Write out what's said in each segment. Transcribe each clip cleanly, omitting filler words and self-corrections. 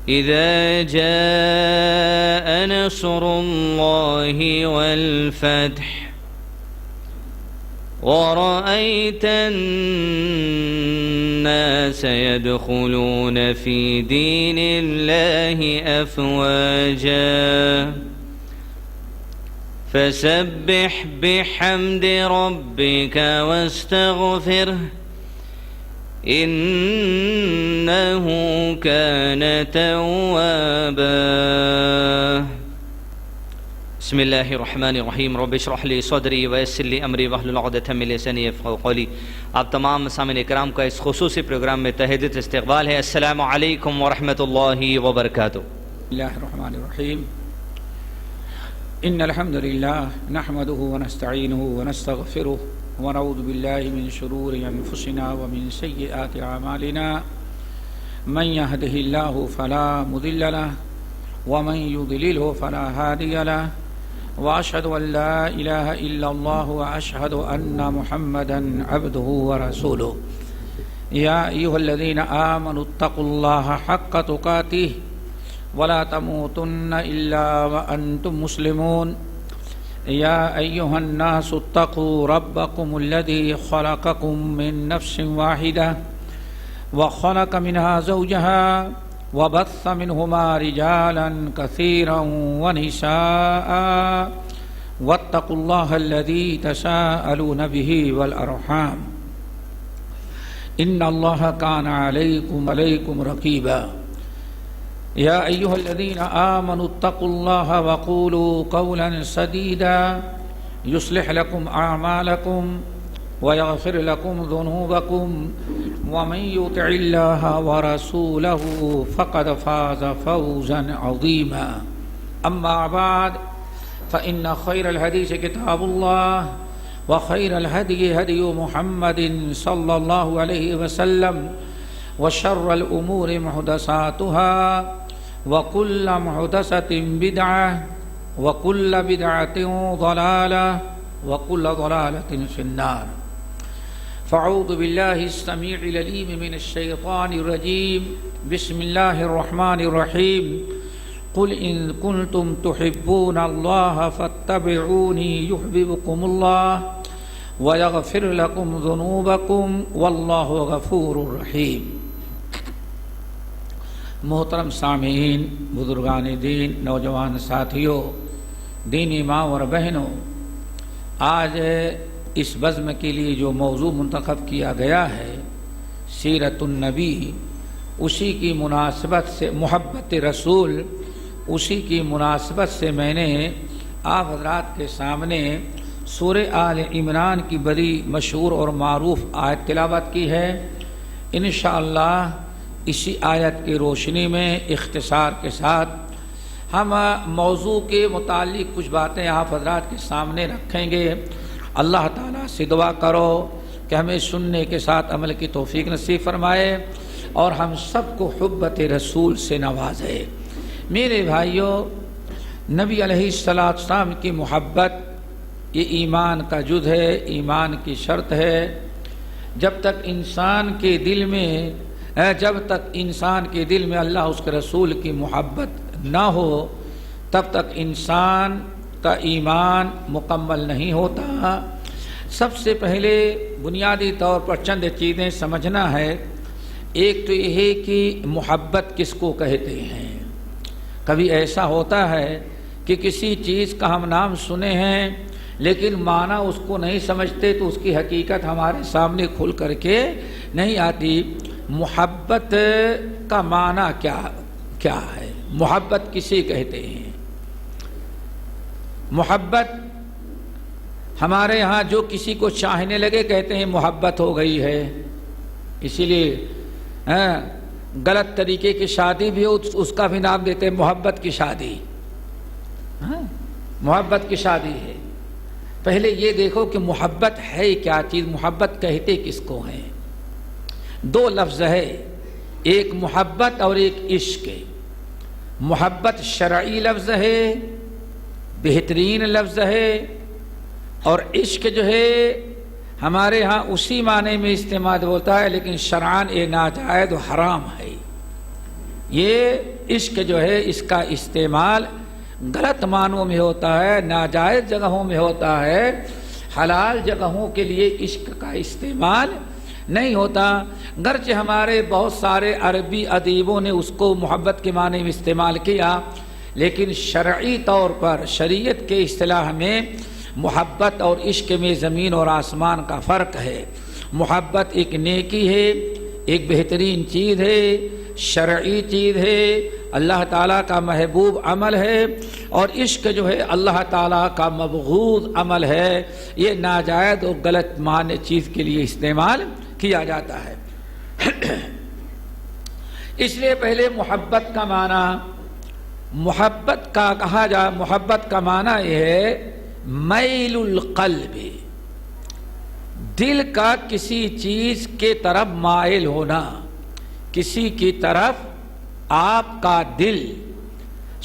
إذا جاء نصر الله والفتح ورأيت الناس يدخلون في دين الله أفواجا فسبح بحمد ربك واستغفره إنه كان توابا. بسم الله الرحمن الرحیم. رب اشرح لی صدری ویسر لی امری واحلل عقدۃ من لسانی یفقهوا قولی. آپ تمام سامعین اکرام کا اس خصوصی پروگرام میں تہہ دل سے استقبال ہے. السلام علیکم ورحمۃ اللہ وبرکاتہ. بسم اللہ الرحمن الرحیم. ان الحمد للہ نحمده ونستعینه ونستغفره ونعوذ باللہ من شرور انفسنا ومن سیئات اعمالنا من يهده الله فلا مضل له ومن يضلله فلا هادي له واشهد ان لا اله الا الله واشهد ان محمدا عبده ورسوله. يا ايها الذين امنوا اتقوا الله حق تقاته ولا تموتن الا وانتم مسلمون. يا ايها الناس اتقوا ربكم الذي خلقكم من نفس واحده وخلق منها زوجها وبث منهما رجالا كثيرا ونساء واتقوا الله الذي تساءلون به والأرحام إن الله كان عليكم رقيبا. يا أيها الذين آمنوا اتقوا الله وقولوا قولا سديدا يصلح لكم أعمالكم ويغفر لكم ذنوبكم ومن يطع الله ورسوله فقد فاز فوزا عظيما. أما بعد فإن خير الحديث كتاب الله وخير الهدي هدي محمد صلى الله عليه وسلم وشر الأمور محدثاتها وكل محدثة بدعة وكل بدعة ضلالة وكل ضلالة في النار. فاعوذ بالله السميع العليم من الشيطان الرجيم. بسم الله الرحمن الرحيم. قل إن كنتم تحبون الله فاتبعوني يحببكم الله ويغفر لكم ذنوبكم والله غفور رحيم. محترم سامعین، بزرگان دین، نوجوان ساتھیوں، دینی ماں اور بہنوں، آج اس بزم کے لیے جو موضوع منتخب کیا گیا ہے سیرت النبی، اسی کی مناسبت سے محبت رسول، اسی کی مناسبت سے میں نے آپ حضرات کے سامنے سورہ آل عمران کی بڑی مشہور اور معروف آیت تلاوت کی ہے. انشاءاللہ اسی آیت کی روشنی میں اختصار کے ساتھ ہم موضوع کے متعلق کچھ باتیں آپ حضرات کے سامنے رکھیں گے. اللہ تعالیٰ سے دعا کرو کہ ہمیں سننے کے ساتھ عمل کی توفیق نصیب فرمائے اور ہم سب کو حبت رسول سے نوازے. میرے بھائیوں، نبی علیہ السلام کی محبت یہ ایمان کا جز ہے، ایمان کی شرط ہے. جب تک انسان کے دل میں اللہ اس کے رسول کی محبت نہ ہو تب تک انسان کا ایمان مکمل نہیں ہوتا. سب سے پہلے بنیادی طور پر چند چیزیں سمجھنا ہے. ایک تو یہ ہے کہ محبت کس کو کہتے ہیں. کبھی ایسا ہوتا ہے کہ کسی چیز کا ہم نام سنے ہیں لیکن معنی اس کو نہیں سمجھتے تو اس کی حقیقت ہمارے سامنے کھل کر کے نہیں آتی. محبت کا معنی کیا ہے؟ محبت کسے کہتے ہیں؟ محبت ہمارے ہاں جو کسی کو چاہنے لگے کہتے ہیں محبت ہو گئی ہے. اسی لیے غلط طریقے کی شادی بھی ہو اس کا بھی نام دیتے ہیں محبت کی شادی. محبت کی شادی ہے. پہلے یہ دیکھو کہ محبت ہے کیا چیز، محبت کہتے کس کو ہیں. دو لفظ ہے، ایک محبت اور ایک عشق. محبت شرعی لفظ ہے، بہترین لفظ ہے، اور عشق جو ہے ہمارے ہاں اسی معنی میں استعمال ہوتا ہے لیکن شرعاً یہ ناجائز و حرام ہے. یہ عشق جو ہے اس کا استعمال غلط معنوں میں ہوتا ہے، ناجائز جگہوں میں ہوتا ہے، حلال جگہوں کے لیے عشق کا استعمال نہیں ہوتا۔ گرچہ ہمارے بہت سارے عربی ادیبوں نے اس کو محبت کے معنی میں استعمال کیا، لیکن شرعی طور پر شریعت کے اصطلاح میں محبت اور عشق میں زمین اور آسمان کا فرق ہے۔ محبت ایک نیکی ہے، ایک بہترین چیز ہے، شرعی چیز ہے، اللہ تعالیٰ کا محبوب عمل ہے، اور عشق جو ہے اللہ تعالیٰ کا مبغوض عمل ہے۔ یہ ناجائز اور غلط معنی چیز کے لیے استعمال کیا جاتا ہے۔ اس لیے پہلے محبت کا معنی، محبت کا کہا جا، محبت کا معنی یہ ہے میل القلب، دل کا کسی چیز کے طرف مائل ہونا، کسی کی طرف آپ کا دل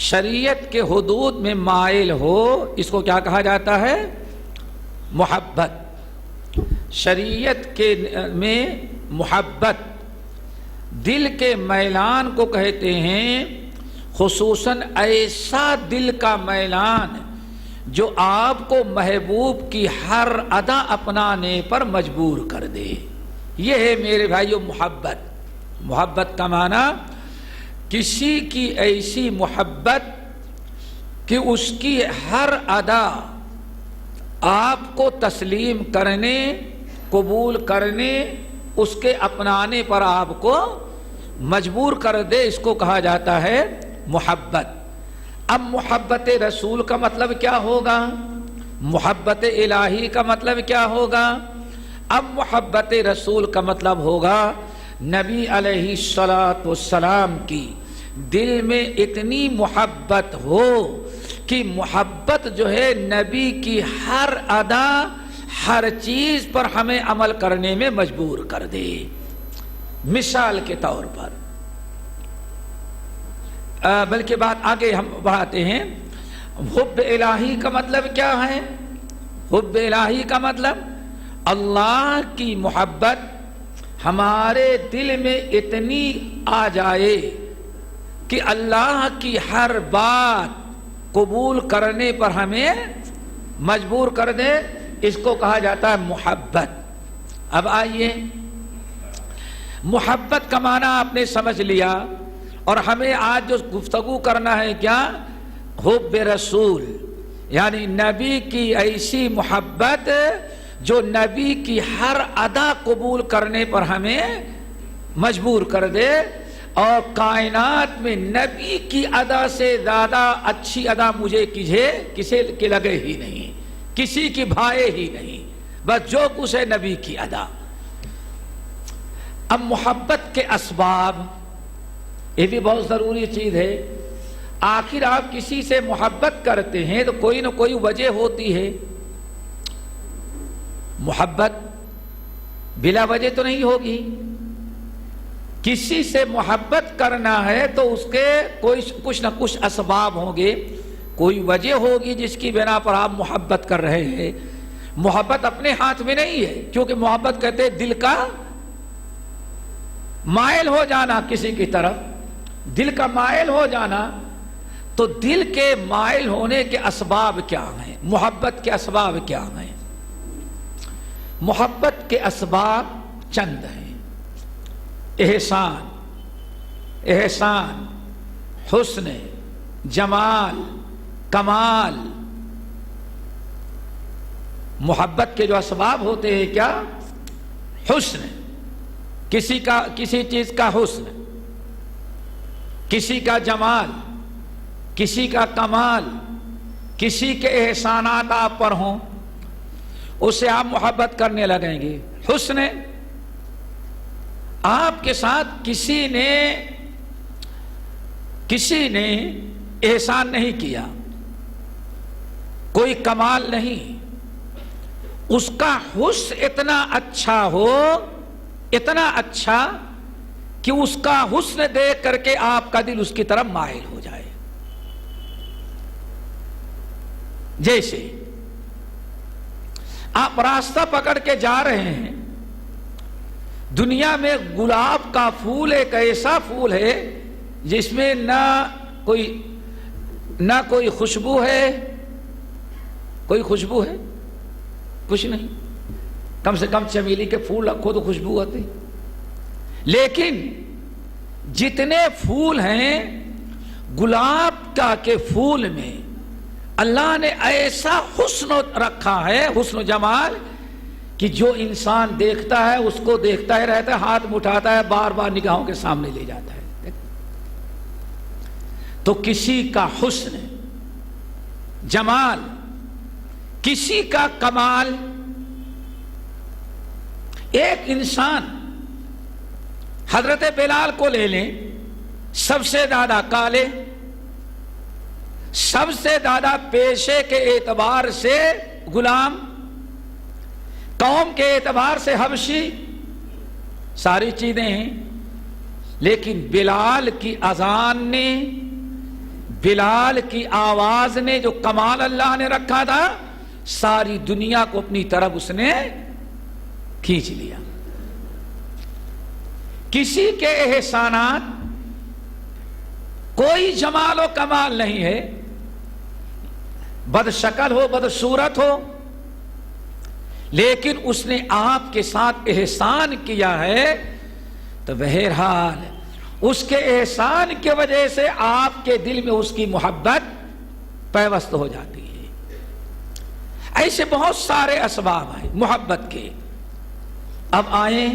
شریعت کے حدود میں مائل ہو، اس کو کیا کہا جاتا ہے؟ محبت۔ شریعت کے میں محبت دل کے میلان کو کہتے ہیں، خصوصاً ایسا دل کا میلان جو آپ کو محبوب کی ہر ادا اپنانے پر مجبور کر دے۔ یہ ہے میرے بھائیو محبت۔ محبت کا معنی کسی کی ایسی محبت کہ اس کی ہر ادا آپ کو تسلیم کرنے، قبول کرنے، اس کے اپنانے پر آپ کو مجبور کر دے، اس کو کہا جاتا ہے محبت۔ اب محبت رسول کا مطلب کیا ہوگا؟ محبت الہی کا مطلب کیا ہوگا؟ اب محبت رسول کا مطلب ہوگا نبی علیہ السلام کی دل میں اتنی محبت ہو کہ محبت جو ہے نبی کی ہر ادا، ہر چیز پر ہمیں عمل کرنے میں مجبور کر دے۔ مثال کے طور پر، بلکہ بات آگے ہم بڑھاتے ہیں، حب الہی کا مطلب کیا ہے؟ حب الہی کا مطلب اللہ کی محبت ہمارے دل میں اتنی آ جائے کہ اللہ کی ہر بات قبول کرنے پر ہمیں مجبور کر دے، اس کو کہا جاتا ہے محبت۔ اب آئیے، محبت کا معنی آپ نے سمجھ لیا، اور ہمیں آج جو گفتگو کرنا ہے کیا؟ حب رسول، یعنی نبی کی ایسی محبت جو نبی کی ہر ادا قبول کرنے پر ہمیں مجبور کر دے، اور کائنات میں نبی کی ادا سے زیادہ اچھی ادا مجھے کسی کے لگے ہی نہیں، کسی کی بھائے ہی نہیں، بس جو کچھ ہے نبی کی ادا۔ اب محبت کے اسباب، یہ بھی بہت ضروری چیز ہے۔ آخر آپ کسی سے محبت کرتے ہیں تو کوئی نہ کوئی وجہ ہوتی ہے۔ محبت بلا وجہ تو نہیں ہوگی۔ کسی سے محبت کرنا ہے تو اس کے کچھ نہ کچھ اسباب ہوں گے، کوئی وجہ ہوگی جس کی بنا پر آپ محبت کر رہے ہیں۔ محبت اپنے ہاتھ میں نہیں ہے، کیونکہ محبت کہتے ہیں دل کا مائل ہو جانا کسی کی طرف، دل کا مائل ہو جانا۔ تو دل کے مائل ہونے کے اسباب کیا ہیں؟ محبت کے اسباب کیا ہیں؟ محبت کے اسباب چند ہیں۔ احسان، حسن، جمال، کمال۔ محبت کے جو اسباب ہوتے ہیں کیا؟ حسن، کسی چیز کا حسن، کسی کا جمال، کسی کا کمال، کسی کے احسانات آپ پر ہوں، اس سے آپ محبت کرنے لگیں گے۔ حسن، آپ کے ساتھ کسی نے احسان نہیں کیا، کوئی کمال نہیں، اس کا حسن اتنا اچھا ہو، اتنا اچھا کہ اس کا حسن دیکھ کر کے آپ کا دل اس کی طرف مائل ہو جائے۔ جیسے آپ راستہ پکڑ کے جا رہے ہیں، دنیا میں گلاب کا پھول ایک ایسا پھول ہے جس میں نہ کوئی خوشبو ہے، کوئی خوشبو ہے؟ کچھ نہیں. کم سے کم چمیلی کے پھول رکھو تو خوشبو آتی. لیکن جتنے پھول ہیں گلاب کا کے پھول میں اللہ نے ایسا حسن رکھا ہے، حسن و جمال، کہ جو انسان دیکھتا ہے اس کو دیکھتا ہی رہتا ہے، ہاتھ میں اٹھاتا ہے، بار بار نگاہوں کے سامنے لے جاتا ہے. تو کسی کا حسن، جمال، کسی کا کمال. ایک انسان حضرت بلال کو لے لیں، سب سے زیادہ کالے، سب سے زیادہ پیشے کے اعتبار سے غلام، قوم کے اعتبار سے حبشی، ساری چیزیں ہیں. لیکن بلال کی اذان نے، بلال کی آواز نے جو کمال اللہ نے رکھا تھا، ساری دنیا کو اپنی طرف اس نے کھینچ لیا. کسی کے احسانات، کوئی جمال و کمال نہیں ہے، بد شکل ہو، بد صورت ہو، لیکن اس نے آپ کے ساتھ احسان کیا ہے تو بہرحال اس کے احسان کی وجہ سے آپ کے دل میں اس کی محبت پیوست ہو جاتی ہے. ایسے بہت سارے اسباب ہیں محبت کے. اب آئیں،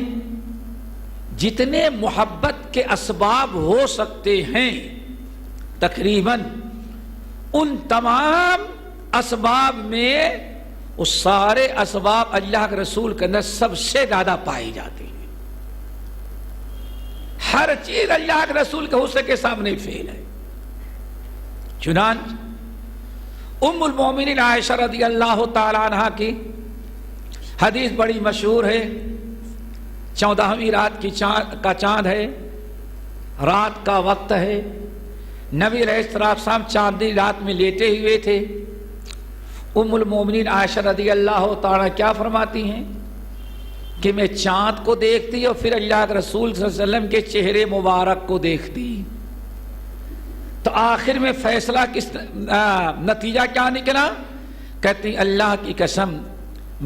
جتنے محبت کے اسباب ہو سکتے ہیں تقریباً ان تمام اسباب میں وہ سارے اسباب اللہ کے رسول کے اندر سب سے زیادہ پائی جاتی ہیں. ہر چیز اللہ کے رسول کے حسن کے سامنے فیل ہے. چنانچہ ام المومنین عائشہ رضی اللہ تعالی عنہ کی حدیث بڑی مشہور ہے. 14ویں رات کا چاند ہے، رات کا وقت ہے، نبی علیہ السلام چاندنی رات میں لیٹے ہوئے تھے. ام المومنین عائشہ رضی اللہ تعالی کیا فرماتی ہیں کہ میں چاند کو دیکھتی اور پھر اللہ کے رسول صلی اللہ علیہ وسلم کے چہرے مبارک کو دیکھتی. تو آخر میں فیصلہ نتیجہ کیا نکلا؟ کہتی اللہ کی قسم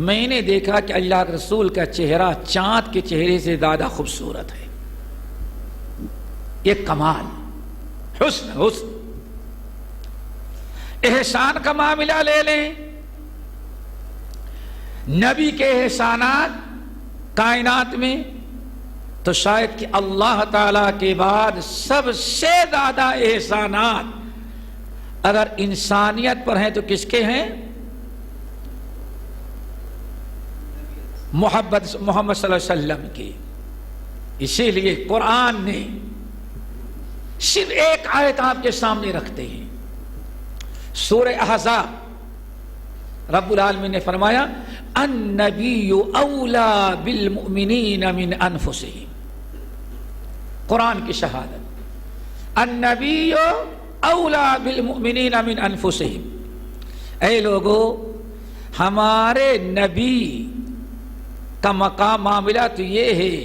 میں نے دیکھا کہ اللہ کے رسول کا چہرہ چاند کے چہرے سے زیادہ خوبصورت ہے. یہ کمال، حسن احسان کا معاملہ لے لیں. نبی کے احسانات کائنات میں تو شاید کہ اللہ تعالی کے بعد سب سے زیادہ احسانات اگر انسانیت پر ہیں تو کس کے ہیں؟ محمد صلی اللہ علیہ وسلم کی. اسی لیے قرآن نے صرف ایک آیت آپ کے سامنے رکھتے ہیں. سورہ احزاب رب العالمین نے فرمایا النبی اولا بالمؤمنین من انفسہم. قرآن کی شہادت، النبی اولا بالمؤمنین من انفسہم. اے لوگو، ہمارے نبی کا مقام معاملہ تو یہ ہے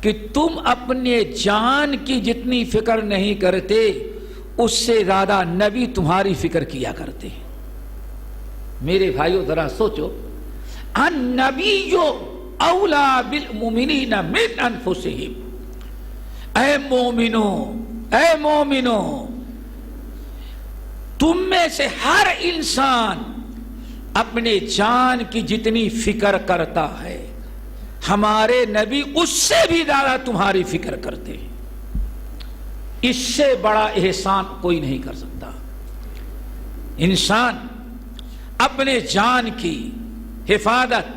کہ تم اپنے جان کی جتنی فکر نہیں کرتے اس سے زیادہ نبی تمہاری فکر کیا کرتے ہیں. میرے بھائیو ذرا سوچو، النبی اولا بالمؤمنین من انفسہم. اے مومنو، تم میں سے ہر انسان اپنے جان کی جتنی فکر کرتا ہے ہمارے نبی اس سے بھی زیادہ تمہاری فکر کرتے ہیں. اس سے بڑا احسان کوئی نہیں کر سکتا. انسان اپنے جان کی حفاظت،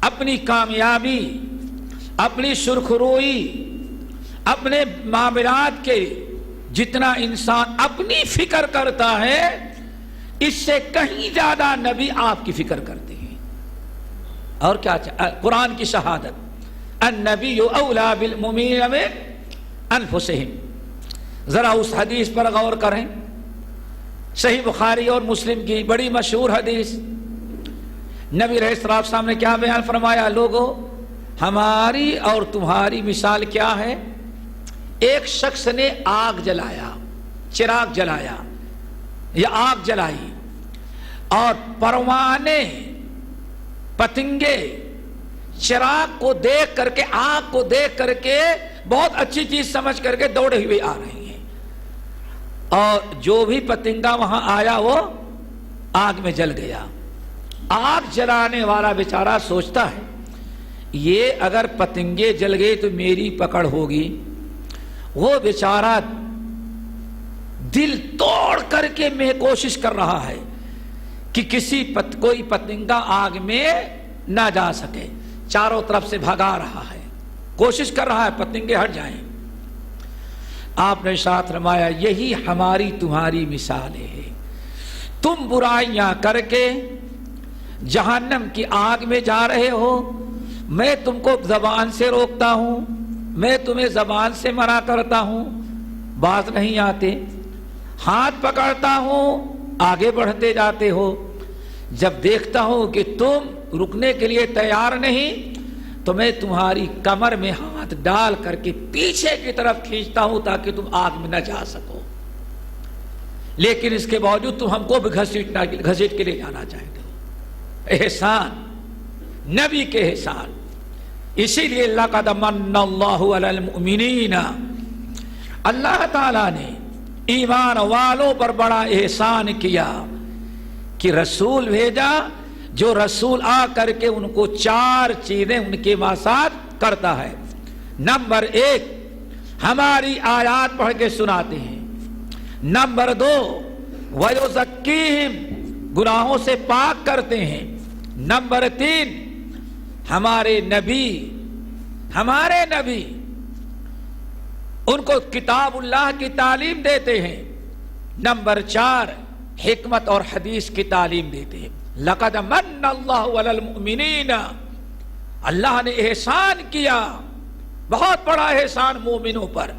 اپنی کامیابی، اپنی سرخروئی، اپنے معاملات کے جتنا انسان اپنی فکر کرتا ہے اس سے کہیں زیادہ نبی آپ کی فکر کرتے ہیں. اور کیا قرآن کی شہادت النبی اولا بالمؤمنین من انفسہم. ذرا اس حدیث پر غور کریں، صحیح بخاری اور مسلم کی بڑی مشہور حدیث. نبی علیہ السلام نے کیا بیان فرمایا؟ لوگو، ہماری اور تمہاری مثال کیا ہے؟ ایک شخص نے آگ جلایا، چراغ جلایا یا آگ جلائی، اور پروانے پتنگے چراغ کو دیکھ کر کے، آگ کو دیکھ کر کے بہت اچھی چیز سمجھ کر کے دوڑے ہوئے آ رہے ہیں، اور جو بھی پتنگا وہاں آیا وہ آگ میں جل گیا۔ آگ جلانے والا بیچارہ سوچتا ہے یہ اگر پتنگے جل گئے تو میری پکڑ ہوگی۔ وہ بیچارہ دل توڑ کر کے میں کوشش کر رہا ہے کہ کوئی پتنگا آگ میں نہ جا سکے، چاروں طرف سے بھگا رہا ہے، کوشش کر رہا ہے پتنگے ہٹ جائیں۔ آپ نے ارشاد فرمایا یہی ہماری تمہاری مثال ہے، تم برائیاں کر کے جہنم کی آگ میں جا رہے ہو، میں تم کو زبان سے روکتا ہوں، میں تمہیں زبان سے منع کرتا ہوں، باز نہیں آتے، ہاتھ پکڑتا ہوں آگے بڑھتے جاتے ہو، جب دیکھتا ہوں کہ تم رکنے کے لیے تیار نہیں تو میں تمہاری کمر میں ہاتھ ڈال کر کے پیچھے کی طرف کھینچتا ہوں تاکہ تم آگ میں نہ جا سکو، لیکن اس کے باوجود تم ہم کو بھی گھسیٹ کے لے جانا چاہتے ہو۔ احسان، نبی کے احسان، اسی لیے لقد من اللہ علی المؤمنین، اللہ تعالیٰ نے ایمان والوں پر بڑا احسان کیا کہ رسول بھیجا، جو رسول آ کر کے ان کو 4 چیزیں ان کے ساتھ کرتا ہے۔ نمبر 1 ہماری آیات پڑھ کے سناتے ہیں، نمبر 2 وَيُزَكِّيهِمْ گناہوں سے پاک کرتے ہیں، نمبر 3 ہمارے نبی ان کو کتاب اللہ کی تعلیم دیتے ہیں، نمبر 4 حکمت اور حدیث کی تعلیم دیتے ہیں۔ لقد من اللہ علی المؤمنین، اللہ نے احسان کیا، بہت بڑا احسان مومنوں پر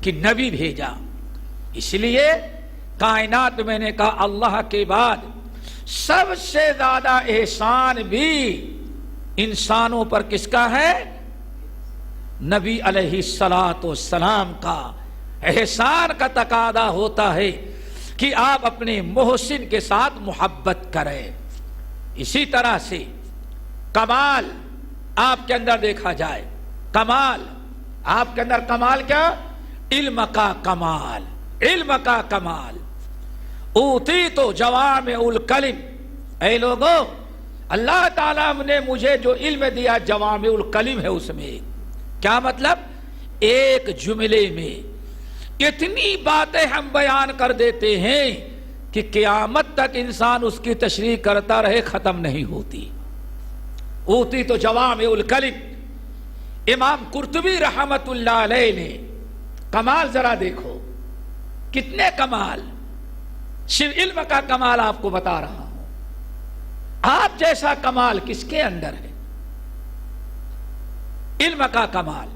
کہ نبی بھیجا۔ اس لیے کائنات میں نے کہا اللہ کے بعد سب سے زیادہ احسان بھی انسانوں پر کس کا ہے؟ نبی علیہ السلام کا۔ احسان کا تقاضا ہوتا ہے کہ آپ اپنے محسن کے ساتھ محبت کریں۔ اسی طرح سے کمال آپ کے اندر دیکھا جائے، کمال آپ کے اندر کمال کیا؟ علم کا کمال، علم کا کمال۔ اوتیت جوامع الکلم، اے لوگوں اللہ تعالیٰ نے مجھے جو علم دیا جوامع الکلم ہے، اس میں کیا مطلب؟ ایک جملے میں اتنی باتیں ہم بیان کر دیتے ہیں کہ قیامت تک انسان اس کی تشریح کرتا رہے، ختم نہیں ہوتی۔ اوتیت جوامع الکلم۔ امام قرطبی رحمت اللہ علیہ نے کمال ذرا دیکھو، کتنے کمال، صرف علم کا کمال آپ کو بتا رہا ہوں۔ آپ جیسا کمال کس کے اندر ہے؟ علم کا کمال۔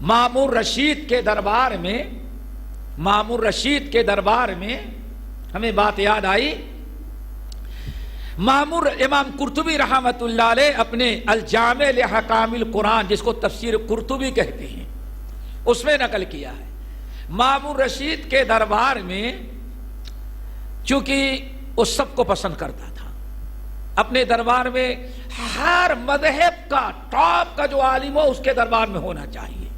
مامون رشید کے دربار میں ہمیں بات یاد آئی، امام قرطبی رحمت اللہ علیہ اپنے الجامع لحکام القرآن، جس کو تفسیر قرطبی کہتے ہیں، اس میں نقل کیا ہے۔ مامون رشید کے دربار میں چونکہ وہ سب کو پسند کرتا تھا، اپنے دربار میں ہر مذہب کا ٹاپ کا جو عالم ہو اس کے دربار میں ہونا چاہیے۔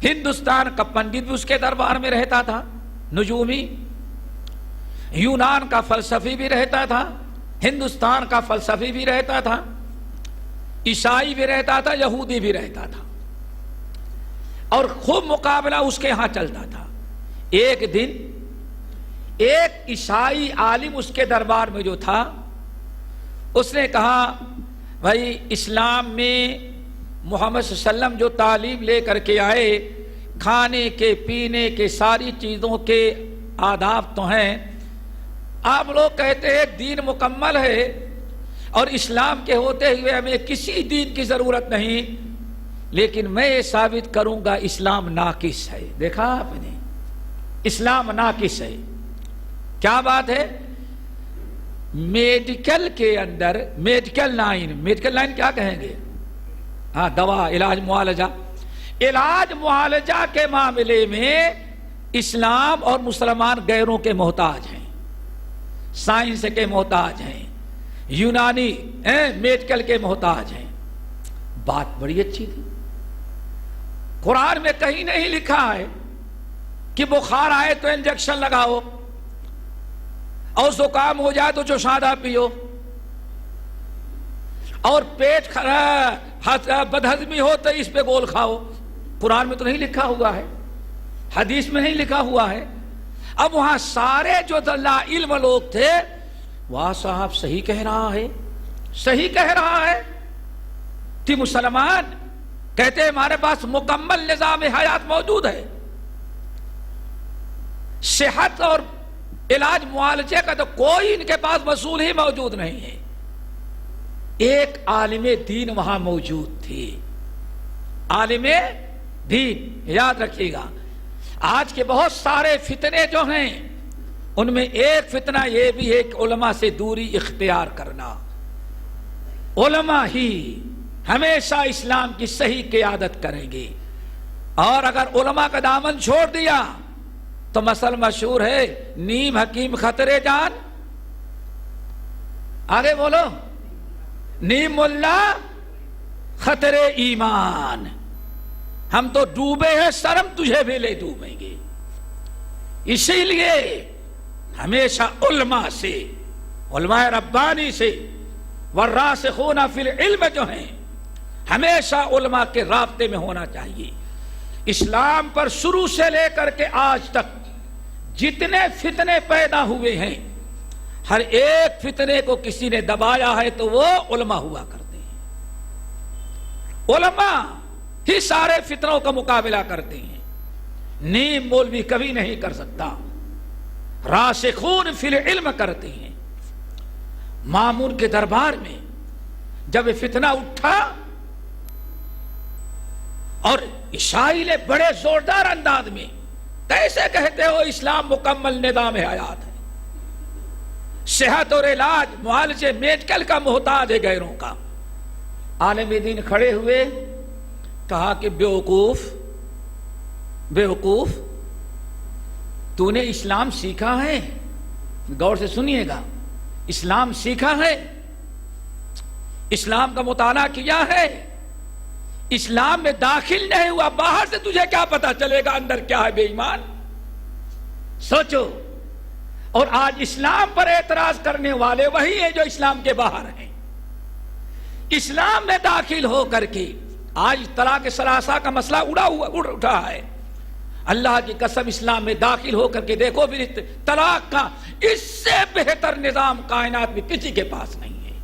ہندوستان کا پنڈت بھی اس کے دربار میں رہتا تھا، نجومی، یونان کا فلسفی بھی رہتا تھا، ہندوستان کا فلسفی بھی رہتا تھا، عیسائی بھی رہتا تھا، یہودی بھی رہتا تھا، اور خوب مقابلہ اس کے ہاں چلتا تھا۔ ایک دن ایک عیسائی عالم اس کے دربار میں جو تھا، اس نے کہا بھائی اسلام میں محمد صلی اللہ علیہ وسلم جو تعلیم لے کر کے آئے، کھانے کے پینے کے ساری چیزوں کے آداب تو ہیں، آپ لوگ کہتے ہیں دین مکمل ہے اور اسلام کے ہوتے ہوئے ہمیں کسی دین کی ضرورت نہیں، لیکن میں یہ ثابت کروں گا اسلام ناقص ہے۔ دیکھا آپ نے، اسلام ناقص ہے۔ کیا بات ہے؟ میڈیکل کے اندر میڈیکل لائن کیا کہیں گے؟ ہاں، دوا، علاج، معالجہ۔ علاج معالجہ کے معاملے میں اسلام اور مسلمان غیروں کے محتاج ہیں، سائنس کے محتاج ہیں، یونانی میڈیکل کے محتاج ہیں۔ بات بڑی اچھی تھی۔ قرآن میں کہیں نہیں لکھا ہے کہ بخار آئے تو انجیکشن لگاؤ اور زکام ہو جائے تو چوشادہ پیو، اور پیٹ بدہضمی ہو تو اس پہ گول کھاؤ۔ قرآن میں تو نہیں لکھا ہوا ہے، حدیث میں نہیں لکھا ہوا ہے۔ اب وہاں سارے جو لا علم لوگ تھے، واہ صاحب صحیح کہہ رہا ہے، صحیح کہہ رہا ہے۔ کہ مسلمان کہتے ہیں ہمارے پاس مکمل نظام حیات موجود ہے، صحت اور علاج معالجے کا تو کوئی ان کے پاس وصول ہی موجود نہیں ہے۔ ایک عالم دین وہاں موجود تھی، عالم دین، یاد رکھیے گا۔ آج کے بہت سارے فتنے جو ہیں ان میں ایک فتنہ یہ بھی ہے کہ علماء سے دوری اختیار کرنا۔ علماء ہی ہمیشہ اسلام کی صحیح قیادت کریں گے، اور اگر علماء کا دامن چھوڑ دیا تو مثل مشہور ہے، نیم حکیم خطرے جان، آگے بولو، نیم ملا خطرے ایمان۔ ہم تو ڈوبے ہیں شرم تجھے بھی لے ڈوبیں گے۔ اسی لیے ہمیشہ علماء سے، علماء ربانی سے، والراسخون فی العلم جو ہیں، ہمیشہ علماء کے رابطے میں ہونا چاہیے۔ اسلام پر شروع سے لے کر کے آج تک جتنے فتنے پیدا ہوئے ہیں، ہر ایک فتنے کو کسی نے دبایا ہے تو وہ علماء ہوا کرتے ہیں۔ علماء ہی سارے فتنوں کا مقابلہ کرتے ہیں، نیم مولوی کبھی نہیں کر سکتا۔ راسخون فی العلم کرتے ہیں۔ مامون کے دربار میں جب فتنہ اٹھا اور عیسائی نے بڑے زوردار انداز میں، کیسے کہتے ہو اسلام مکمل نظام حیات ہے، صحت اور علاج معالجے میڈیکل کا محتاج ہے غیروں کا۔ عالم دین کھڑے ہوئے، کہا کہ بیوقوف بیوقوف، تو نے اسلام سیکھا ہے؟ غور سے سنیے گا، اسلام سیکھا ہے، اسلام کا مطالعہ کیا ہے، اسلام میں داخل نہیں ہوا، باہر سے تجھے کیا پتا چلے گا اندر کیا ہے؟ بے ایمان، سوچو۔ اور آج اسلام پر اعتراض کرنے والے وہی ہیں جو اسلام کے باہر ہیں۔ اسلام میں داخل ہو کر کے آج طلاق ثلاثہ کا مسئلہ اٹھا ہے۔ اللہ کی قسم، اسلام میں داخل ہو کر کے دیکھو، پھر طلاق کا اس سے بہتر نظام کائنات میں کسی کے پاس نہیں ہے۔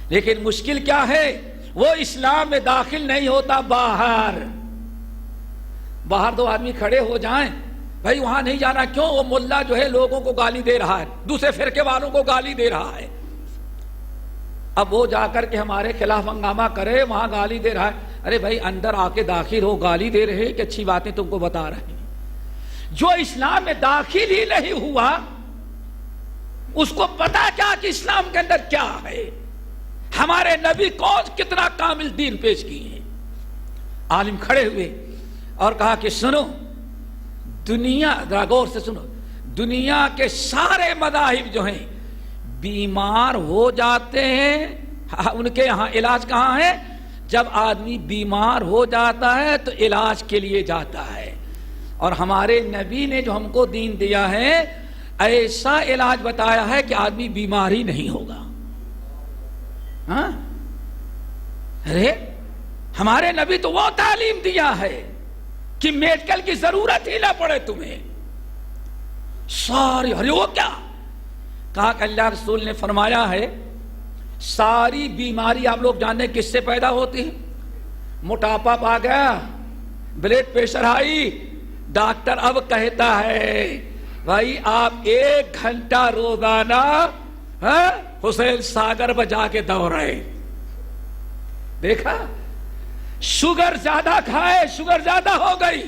لیکن مشکل کیا ہے؟ وہ اسلام میں داخل نہیں ہوتا، باہر دو آدمی کھڑے ہو جائیں، بھائی وہاں نہیں جانا، کیوں؟ وہ ملا جو ہے لوگوں کو گالی دے رہا ہے، دوسرے فرقے والوں کو گالی دے رہا ہے۔ اب وہ جا کر کے ہمارے خلاف ہنگامہ کرے، وہاں گالی دے رہا ہے، ارے بھائی اندر آ کے داخل ہو، گالی دے رہے کہ اچھی باتیں تم کو بتا رہے ہیں۔ جو اسلام میں داخل ہی نہیں ہوا، اس کو پتا کیا کہ اسلام کے اندر کیا ہے، ہمارے نبی کون کتنا کامل دین پیش کیے ہیں۔ عالم کھڑے ہوئے اور کہا کہ سنو، دنیا، ذرا غور سے سنو، دنیا کے سارے مذاہب جو ہیں بیمار ہو جاتے ہیں، ان کے یہاں علاج کہاں ہے؟ جب آدمی بیمار ہو جاتا ہے تو علاج کے لیے جاتا ہے، اور ہمارے نبی نے جو ہم کو دین دیا ہے ایسا علاج بتایا ہے کہ آدمی بیمار ہی نہیں ہوگا۔ ہاں، ارے ہمارے نبی تو وہ تعلیم دیا ہے کہ میڈیکل کی ضرورت ہی نہ پڑے تمہیں ساری۔ ارے وہ کیا کہا کہ اللہ رسول نے فرمایا ہے ساری بیماری آپ لوگ جانتے ہیں کس سے پیدا ہوتی ہے؟ موٹاپا پا گیا، بلڈ پریشر ہائی، ڈاکٹر اب کہتا ہے بھائی آپ 1 گھنٹہ روزانہ حسین ساگر بجا کے دوڑے۔ دیکھا، شوگر زیادہ کھائے، شوگر زیادہ ہو گئی،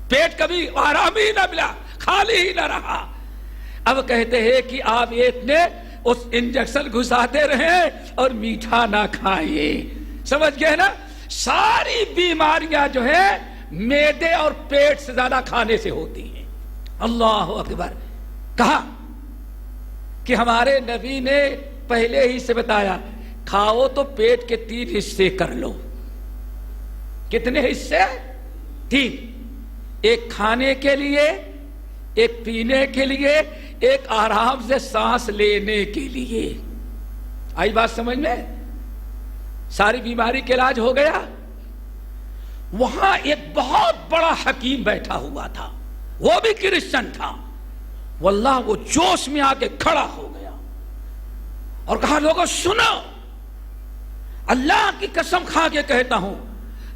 پیٹ کبھی آرام ہی نہ ملا، خالی ہی نہ رہا۔ اب کہتے ہیں کہ آپ اتنے اس انجیکشن گھساتے رہے اور میٹھا نہ کھائیے، سمجھ گئے نا؟ ساری بیماریاں جو ہے معدے اور پیٹ سے زیادہ کھانے سے ہوتی ہیں۔ اللہ اکبر۔ کہا کہ ہمارے نبی نے پہلے ہی سے بتایا کھاؤ تو پیٹ کے 3 حصے کر لو۔ کتنے حصے؟ 3۔ ایک کھانے کے لیے، ایک پینے کے لیے، ایک آرام سے سانس لینے کے لیے۔ آئی بات سمجھ میں؟ ساری بیماری کا علاج ہو گیا۔ وہاں ایک بہت بڑا حکیم بیٹھا ہوا تھا، وہ بھی کرسچن تھا۔ واللہ وہ جوش میں آ کے کھڑا ہو گیا اور کہا لوگوں سنو، اللہ کی قسم کھا کے کہتا ہوں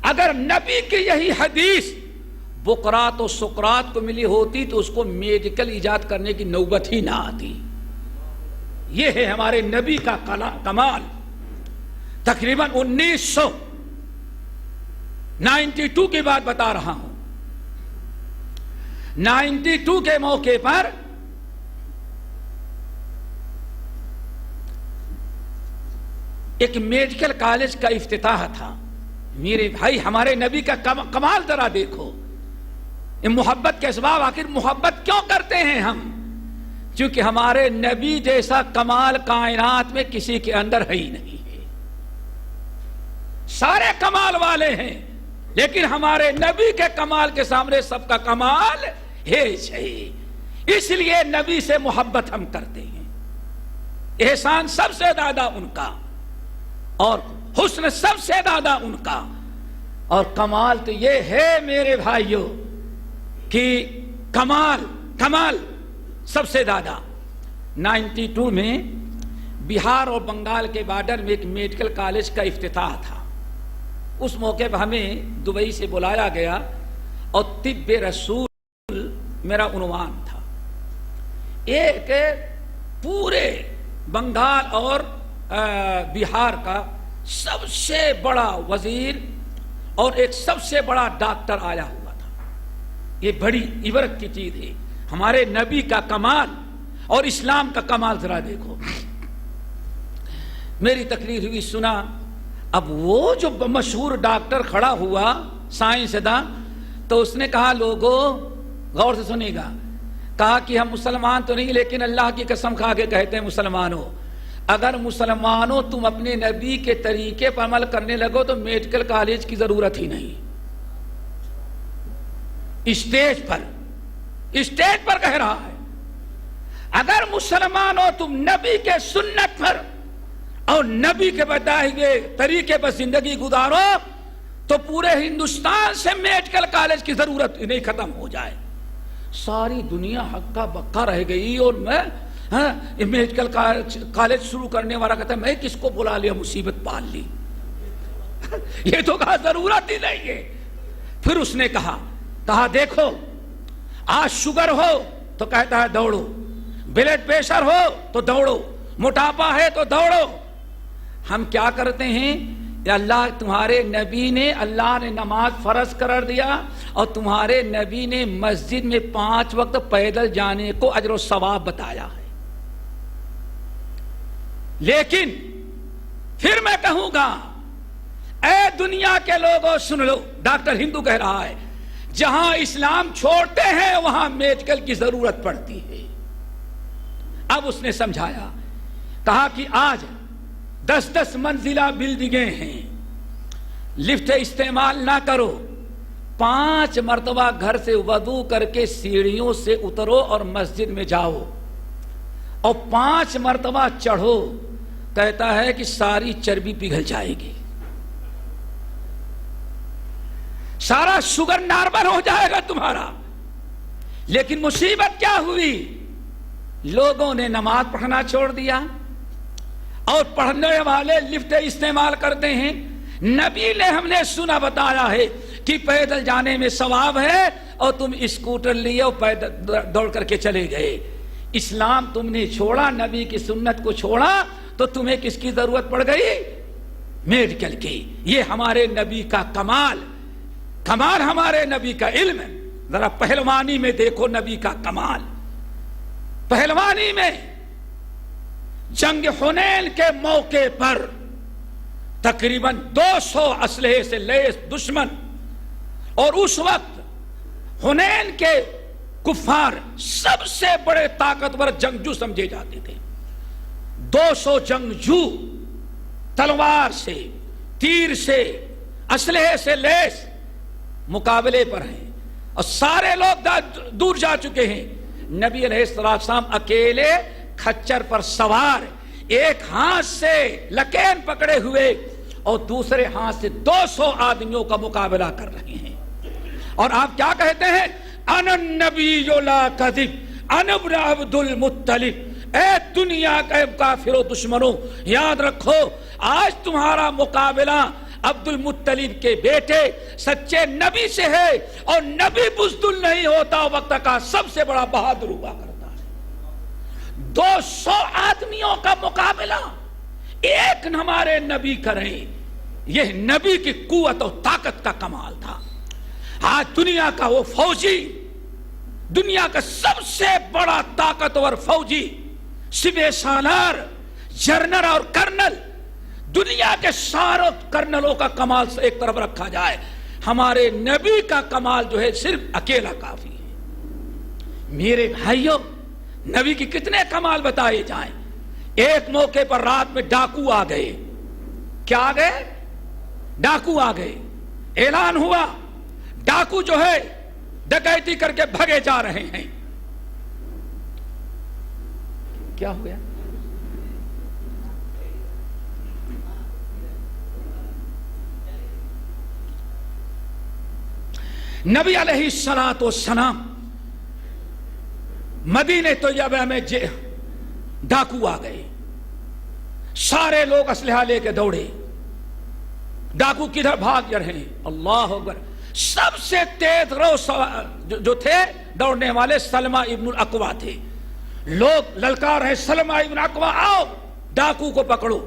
اگر نبی کی یہی حدیث بقرات و سقرات کو ملی ہوتی تو اس کو میڈیکل ایجاد کرنے کی نوبت ہی نہ آتی۔ یہ ہے ہمارے نبی کا کمال۔ تقریباً 1992 کی بات بتا رہا ہوں۔ 92 کے موقع پر ایک میڈیکل کالج کا افتتاح تھا۔ میرے بھائی ہمارے نبی کا کمال ذرا دیکھو۔ محبت کے اسباب، آخر محبت کیوں کرتے ہیں ہم؟ کیونکہ ہمارے نبی جیسا کمال کائنات میں کسی کے اندر ہے ہی نہیں ہے۔ سارے کمال والے ہیں لیکن ہمارے نبی کے کمال کے سامنے سب کا کمال ہے ہی۔ اس لیے نبی سے محبت ہم کرتے ہیں۔ احسان سب سے زیادہ ان کا اور حسن سب سے زیادہ ان کا، اور کمال تو یہ ہے میرے بھائیوں کہ کمال سب سے زیادہ 92 میں بہار اور بنگال کے بارڈر میں ایک میڈیکل کالج کا افتتاح تھا۔ اس موقع پر ہمیں دبئی سے بلایا گیا اور طب رسول میرا عنوان تھا۔ ایک پورے بنگال اور بہار کی سب سے بڑا وزیر اور ایک سب سے بڑا ڈاکٹر آیا ہوا تھا۔ یہ بڑی عبرت کی چیز ہے۔ ہمارے نبی کا کمال اور اسلام کا کمال ذرا دیکھو۔ میری تقریر ہوئی، سنا۔ اب وہ جو مشہور ڈاکٹر کھڑا ہوا سائنسداں، تو اس نے کہا لوگوں غور سے سنیے گا، کہا کہ ہم مسلمان تو نہیں لیکن اللہ کی قسم کھا کے کہتے ہیں مسلمانوں، اگر مسلمانوں تم اپنے نبی کے طریقے پر عمل کرنے لگو تو میڈیکل کالج کی ضرورت ہی نہیں۔ اسٹیج پر کہہ رہا ہے اگر مسلمانوں تم نبی کے سنت پر اور نبی کے بتائے ہوئے طریقے پر زندگی گزارو تو پورے ہندوستان سے میڈیکل کالج کی ضرورت نہیں ختم ہو جائے۔ ساری دنیا ہکا بکا رہ گئی اور میں میڈیکل کالج شروع کرنے والا کہتا ہے میں کس کو بلا لیا، مصیبت پال لی۔ یہ تو کہا ضرورت ہی نہیں ہے۔ پھر اس نے کہا دیکھو آج شوگر ہو تو کہتا ہے دوڑو، بلڈ پریشر ہو تو دوڑو، موٹاپا ہے تو دوڑو۔ ہم کیا کرتے ہیں؟ اللہ تمہارے نبی نے، اللہ نے نماز فرض قرار دیا اور تمہارے نبی نے مسجد میں 5 وقت پیدل جانے کو اجر و ثواب بتایا ہے۔ لیکن پھر میں کہوں گا اے دنیا کے لوگوں سن لو، ڈاکٹر ہندو کہہ رہا ہے جہاں اسلام چھوڑتے ہیں وہاں میڈیکل کی ضرورت پڑتی ہے۔ اب اس نے سمجھایا، کہا کہ آج 10 منزلہ بلڈنگیں ہیں، لفٹ استعمال نہ کرو، 5 مرتبہ گھر سے وضو کر کے سیڑھیوں سے اترو اور مسجد میں جاؤ اور 5 مرتبہ چڑھو، کہتا ہے کہ ساری چربی پگھل جائے گی، سارا شوگر نارمل ہو جائے گا تمہارا۔ لیکن مصیبت کیا ہوئی؟ لوگوں نے نماز پڑھنا چھوڑ دیا اور پڑھنے والے لفٹ استعمال کرتے ہیں۔ نبی نے ہم نے سنا بتایا ہے کہ پیدل جانے میں ثواب ہے اور تم اسکوٹر لیے اور پیدل دوڑ کر کے چلے گئے۔ اسلام تم نے چھوڑا، نبی کی سنت کو چھوڑا تو تمہیں کس کی ضرورت پڑ گئی؟ میڈیکل کی۔ یہ ہمارے نبی کا کمال ہمارے نبی کا علم ہے۔ ذرا پہلوانی میں دیکھو نبی کا کمال۔ پہلوانی میں جنگ حنین کے موقع پر تقریباً 200 اسلحے سے لیس دشمن، اور اس وقت حنین کے کفار سب سے بڑے طاقتور جنگجو سمجھے جاتے تھے۔ 200 جنگجو تلوار سے، تیر سے، اسلحے سے لیس مقابلے پر ہیں، اور سارے لوگ دور جا چکے ہیں۔ نبی علیہ السلام اکیلے کھچر پر سوار، ایک ہاتھ سے لکین پکڑے ہوئے اور دوسرے ہاتھ سے 200 آدمیوں کا مقابلہ کر رہے ہیں۔ اور آپ کیا کہتے ہیں؟ انا النبی لا کذب انا ابن عبد المطلب۔ اے دنیا کے کافروں دشمنوں، یاد رکھو آج تمہارا مقابلہ عبد المطلب کے بیٹے سچے نبی سے ہے، اور نبی بزدل نہیں ہوتا، وقت کا سب سے بڑا بہادر ہوا کرتا ہے۔ 200 آدمیوں کا مقابلہ ایک ہمارے نبی کریں، یہ نبی کی قوت اور طاقت کا کمال تھا۔ آج دنیا کا وہ فوجی، دنیا کا سب سے بڑا طاقتور فوجی، سپہ سالار، جنرل اور کرنل، دنیا کے ساروں کرنلوں کا کمال سے ایک طرف رکھا جائے، ہمارے نبی کا کمال جو ہے صرف اکیلا کافی ہے۔ میرے بھائیوں، نبی کی کتنے کمال بتائے جائیں۔ ایک موقع پر رات میں ڈاکو آ گئے۔ کیا آ گئے؟ ڈاکو آ گئے۔ اعلان ہوا ڈاکو جو ہے ڈکیتی کر کے بھگے جا رہے ہیں۔ کیا ہو گیا؟ نبی علیہ السلام مدینہ طیبہ میں ڈاکو آ گئے، سارے لوگ اسلحہ لے کے دوڑے۔ ڈاکو کدھر بھاگ رہے ہیں؟ اللہ اکبر! سب سے تیز رو جو تھے دوڑنے والے سلمہ ابن الاقویٰ تھے۔ لوگ للکار رہے، سلمہ ابن الاقویٰ آؤ ڈاکو کو پکڑو۔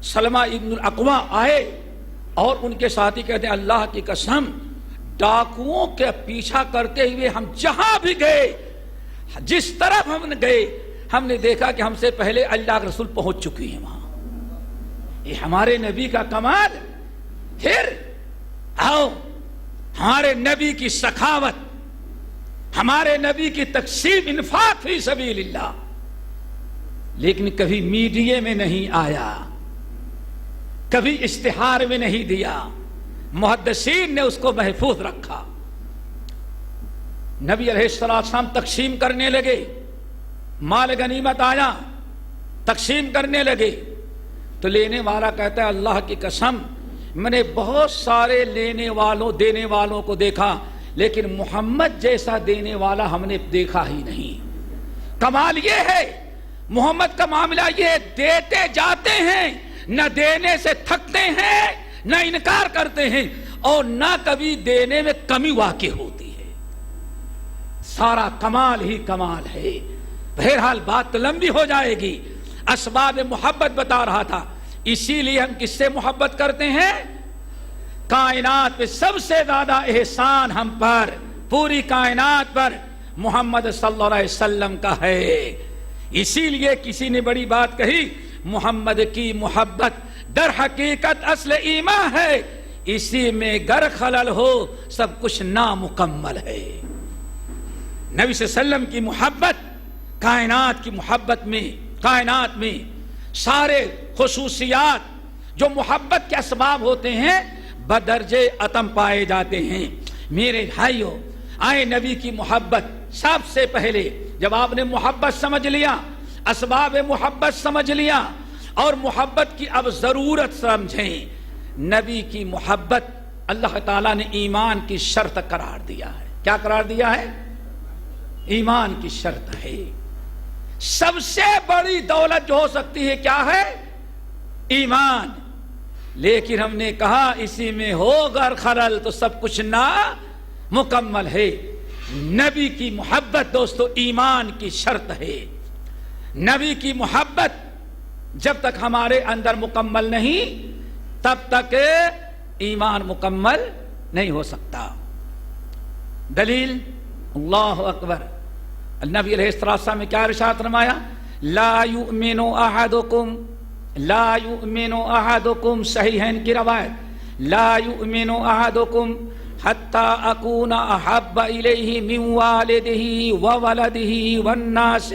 سلمہ ابن الاقویٰ آئے اور ان کے ساتھی کہتے ہیں اللہ کی قسم، ڈاکوؤں کے پیچھا کرتے ہوئے ہم جہاں بھی گئے، جس طرف ہم نے گئے، ہم نے دیکھا کہ ہم سے پہلے اللہ کے رسول پہنچ چکی ہیں وہاں۔ یہ ہمارے نبی کا کمال۔ پھر آؤ ہمارے نبی کی سخاوت، ہمارے نبی کی تقسیم، انفاق فی سبیل اللہ، لیکن کبھی میڈیا میں نہیں آیا، کبھی اشتہار میں نہیں دیا، محدثین نے اس کو محفوظ رکھا۔ نبی علیہ السلام تقسیم کرنے لگے، مال غنیمت آیا، تقسیم کرنے لگے، تو لینے والا کہتا ہے اللہ کی قسم میں نے بہت سارے لینے والوں دینے والوں کو دیکھا، لیکن محمد جیسا دینے والا ہم نے دیکھا ہی نہیں۔ کمال یہ ہے محمد کا معاملہ، یہ دیتے جاتے ہیں، نہ دینے سے تھکتے ہیں، نہ انکار کرتے ہیں، اور نہ کبھی دینے میں کمی واقع ہوتی ہے۔ سارا کمال ہی کمال ہے۔ بہرحال بات لمبی ہو جائے گی، اسباب محبت بتا رہا تھا۔ اسی لیے ہم کس سے محبت کرتے ہیں؟ کائنات میں سب سے زیادہ احسان ہم پر، پوری کائنات پر محمد صلی اللہ علیہ وسلم کا ہے۔ اسی لیے کسی نے بڑی بات کہی، محمد کی محبت در حقیقت اصل ایمان ہے، اسی میں گر خلل ہو سب کچھ نامکمل ہے۔ نبی صلی اللہ علیہ وسلم کی محبت کائنات کی محبت میں، کائنات میں سارے خصوصیات جو محبت کے اسباب ہوتے ہیں بدرجے اتم پائے جاتے ہیں۔ میرے بھائیوں، آئے نبی کی محبت سب سے پہلے جب آپ نے محبت سمجھ لیا، اسباب محبت سمجھ لیا، اور محبت کی اب ضرورت سمجھیں، نبی کی محبت اللہ تعالیٰ نے ایمان کی شرط قرار دیا ہے۔ کیا قرار دیا ہے؟ ایمان کی شرط ہے۔ سب سے بڑی دولت جو ہو سکتی ہے کیا ہے؟ ایمان۔ لیکن ہم نے کہا اسی میں ہو گر خلل تو سب کچھ نا مکمل ہے۔ نبی کی محبت دوستو ایمان کی شرط ہے۔ نبی کی محبت جب تک ہمارے اندر مکمل نہیں تب تک ایمان مکمل نہیں ہو سکتا۔ دلیل اللہ اکبر، نبی علیہ السلام نے کیا ارشاد فرمایا؟ لا یؤمن احدکم لا یؤمن احدکم، صحیحین کی روایت، لا یؤمن احدکم حتی اکون احب الیہ من والدہ وولدہ والناس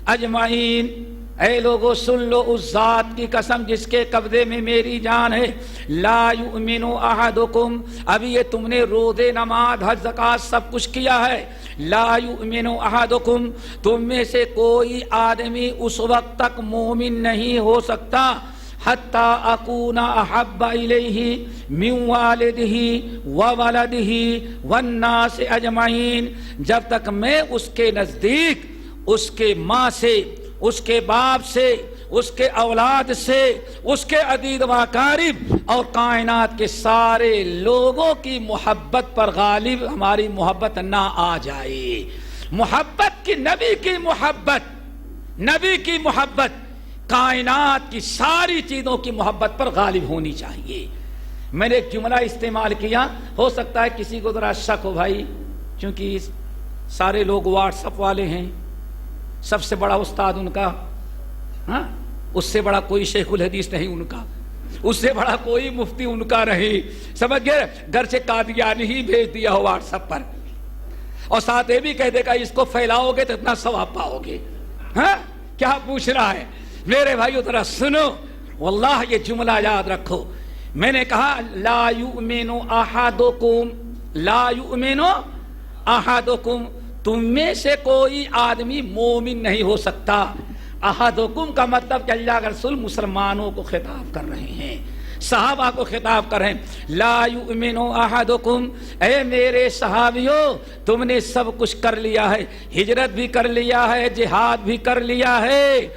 اجمعین۔ اے لوگو سن لو اس ذات کی قسم جس کے قبضے میں میری جان ہے، لا یؤمن احدکم، ابھی یہ تم نے روزے، نماز، حج، زکوٰۃ سب کچھ کیا ہے، لا یؤمن احدکم، تم میں سے کوئی آدمی اس وقت تک مومن نہیں ہو سکتا حتی اکون احب الیہ من والدہ وولدہ والناس اجمعین، جب تک میں اس کے نزدیک اس کے ماں سے، اس کے باپ سے، اس کے اولاد سے، اس کے عزیز و اقارب اور کائنات کے سارے لوگوں کی محبت پر غالب ہماری محبت نہ آ جائے۔ محبت کی، نبی کی محبت، نبی کی محبت کائنات کی ساری چیزوں کی محبت پر غالب ہونی چاہیے۔ میں نے ایک جملہ استعمال کیا، ہو سکتا ہے کسی کو ذرا شک ہو بھائی، چونکہ سارے لوگ واٹس ایپ والے ہیں، سب سے بڑا استاد ان کا، ہاں، اس سے بڑا کوئی شیخ الحدیث نہیں ان کا، اس سے بڑا کوئی مفتی ان کا نہیں، سمجھ گئے؟ گھر سے قادیانی ہی بھیج دیا ہو واٹس ایپ پر، اور ساتھ یہ بھی کہہ دے گا اس کو پھیلاؤ گے تو اتنا ثواب پاؤ گے۔ ہاں، کیا پوچھ رہا ہے؟ میرے بھائیو ذرا سنو، واللہ یہ جملہ یاد رکھو، میں نے کہا لا یؤمن احدکم، لا یؤمن احدکم، تم میں سے کوئی آدمی مومن نہیں ہو سکتا۔ احدکم کا مطلب کہ اللہ کے رسول مسلمانوں کو خطاب کر رہے ہیں، صحابہ کو خطاب کر رہے ہیں۔ لا یؤمن احدکم، اے میرے صحابیوں تم نے سب کچھ کر لیا ہے، ہجرت بھی کر لیا ہے، جہاد بھی کر لیا ہے،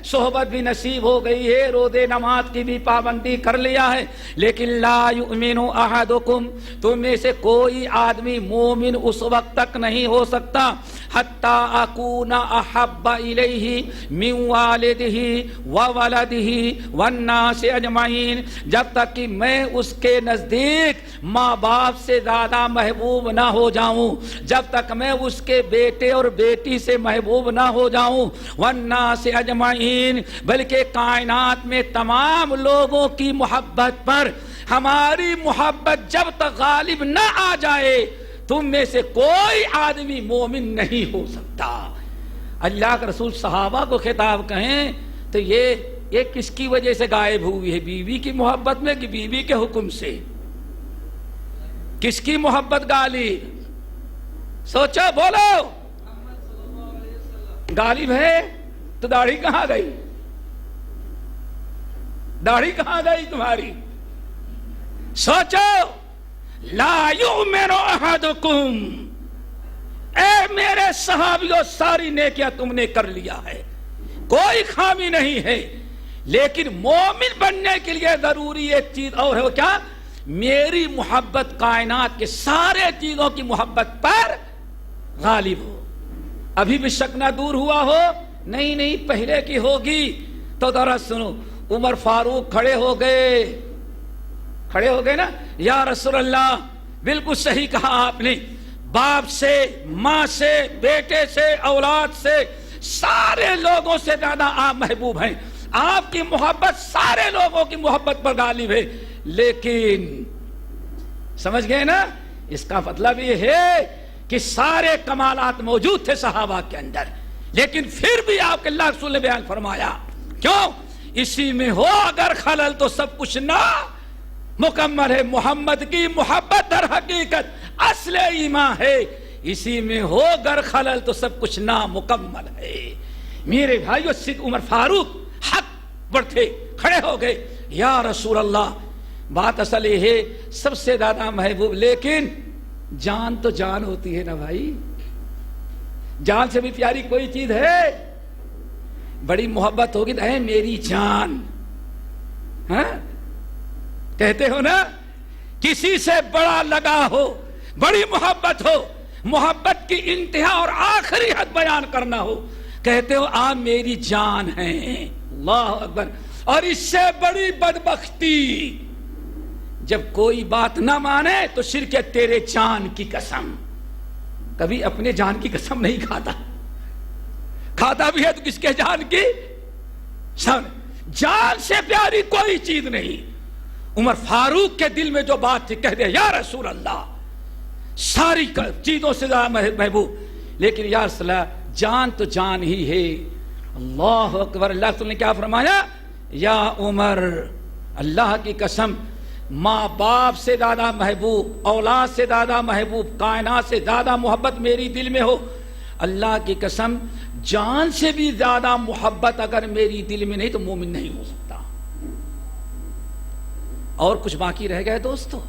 صحبت بھی نصیب ہو گئی ہے، روزے نماز کی بھی پابندی کر لیا ہے، لیکن لا یؤمن احدکم، تم میں سے کوئی آدمی مومن اس وقت تک نہیں ہو سکتا حتی اکون احب الیہ من والدہ وولدہ والناس اجمعین، جب تک کہ میں اس کے نزدیک ماں باپ سے زیادہ محبوب نہ ہو جاؤں، جب تک میں اس کے بیٹے اور بیٹی سے محبوب نہ ہو جاؤں، والناس اجمعین، بلکہ کائنات میں تمام لوگوں کی محبت پر ہماری محبت جب تک غالب نہ آ جائے تم میں سے کوئی آدمی مومن نہیں ہو سکتا۔ اللہ کے رسول صحابہ کو خطاب کہیں تو یہ کس کی وجہ سے غائب ہوئی ہے؟ بیوی کی محبت میں کہ بیوی کے حکم سے؟ کس کی محبت غالب؟ سوچو، بولو۔ غالب ہے تو داڑھی کہاں گئی؟ داڑھی کہاں گئی تمہاری؟ سوچو۔ لا یؤمن احدکم، اے میرے صحابیوں ساری نیکیاں تم نے کر لیا ہے، کوئی خامی نہیں ہے، لیکن مومن بننے کے لیے ضروری ایک چیز اور ہے، وہ کیا؟ میری محبت کائنات کے سارے چیزوں کی محبت پر غالب ہو۔ ابھی بھی شک نہ دور ہوا ہو؟ نہیں پہلے کی ہوگی۔ تو ذرا سنو، عمر فاروق کھڑے ہو گئے نا، یا رسول اللہ، بالکل صحیح کہا آپ نے، باپ سے، ماں سے، بیٹے سے، اولاد سے، سارے لوگوں سے زیادہ آپ محبوب ہیں، آپ کی محبت سارے لوگوں کی محبت پر غالب ہے، لیکن سمجھ گئے نا؟ اس کا مطلب یہ ہے کہ سارے کمالات موجود تھے صحابہ کے اندر، لیکن پھر بھی آپ کے اللہ رسول نے بیان فرمایا، کیوں؟ اسی میں ہو اگر خلل تو سب کچھ نہ مکمل ہے۔ محمد کی محبت در حقیقت اصل ایمان ہے، اسی میں ہو گر خلل تو سب کچھ نامکمل ہے۔ میرے بھائیو، عمر فاروق حق پر تھے، کھڑے ہو گئے، یا رسول اللہ، بات اصل یہ ہے سب سے زیادہ محبوب، لیکن جان تو جان ہوتی ہے نا بھائی، جان سے بھی پیاری کوئی چیز ہے؟ بڑی محبت ہوگی تو اے میری جان، ہاں کہتے ہو نا، کسی سے بڑا لگا ہو، بڑی محبت ہو، محبت کی انتہا اور آخری حد بیان کرنا ہو، کہتے ہو آپ میری جان ہیں۔ اللہ اکبر۔ اور اس سے بڑی بدبختی جب کوئی بات نہ مانے تو شرک ہے، تیرے جان کی قسم۔ کبھی اپنے جان کی قسم نہیں کھاتا، کھاتا بھی ہے تو کس کے جان کی؟ جان سے پیاری کوئی چیز نہیں۔ عمر فاروق کے دل میں جو بات تھی کہہ دیا یا رسول اللہ، ساری چیزوں سے زیادہ محبوب، لیکن یا رسول اللہ جان تو جان ہی ہے۔ اللہ اکبر۔ اللہ رسول نے کیا فرمایا؟ یا عمر، اللہ کی قسم، ماں باپ سے زیادہ محبوب، اولاد سے زیادہ محبوب، کائنات سے زیادہ محبت میری دل میں ہو، اللہ کی قسم جان سے بھی زیادہ محبت اگر میری دل میں نہیں تو مومن نہیں ہو سکتا۔ اور کچھ باقی رہ گئے دوستو؟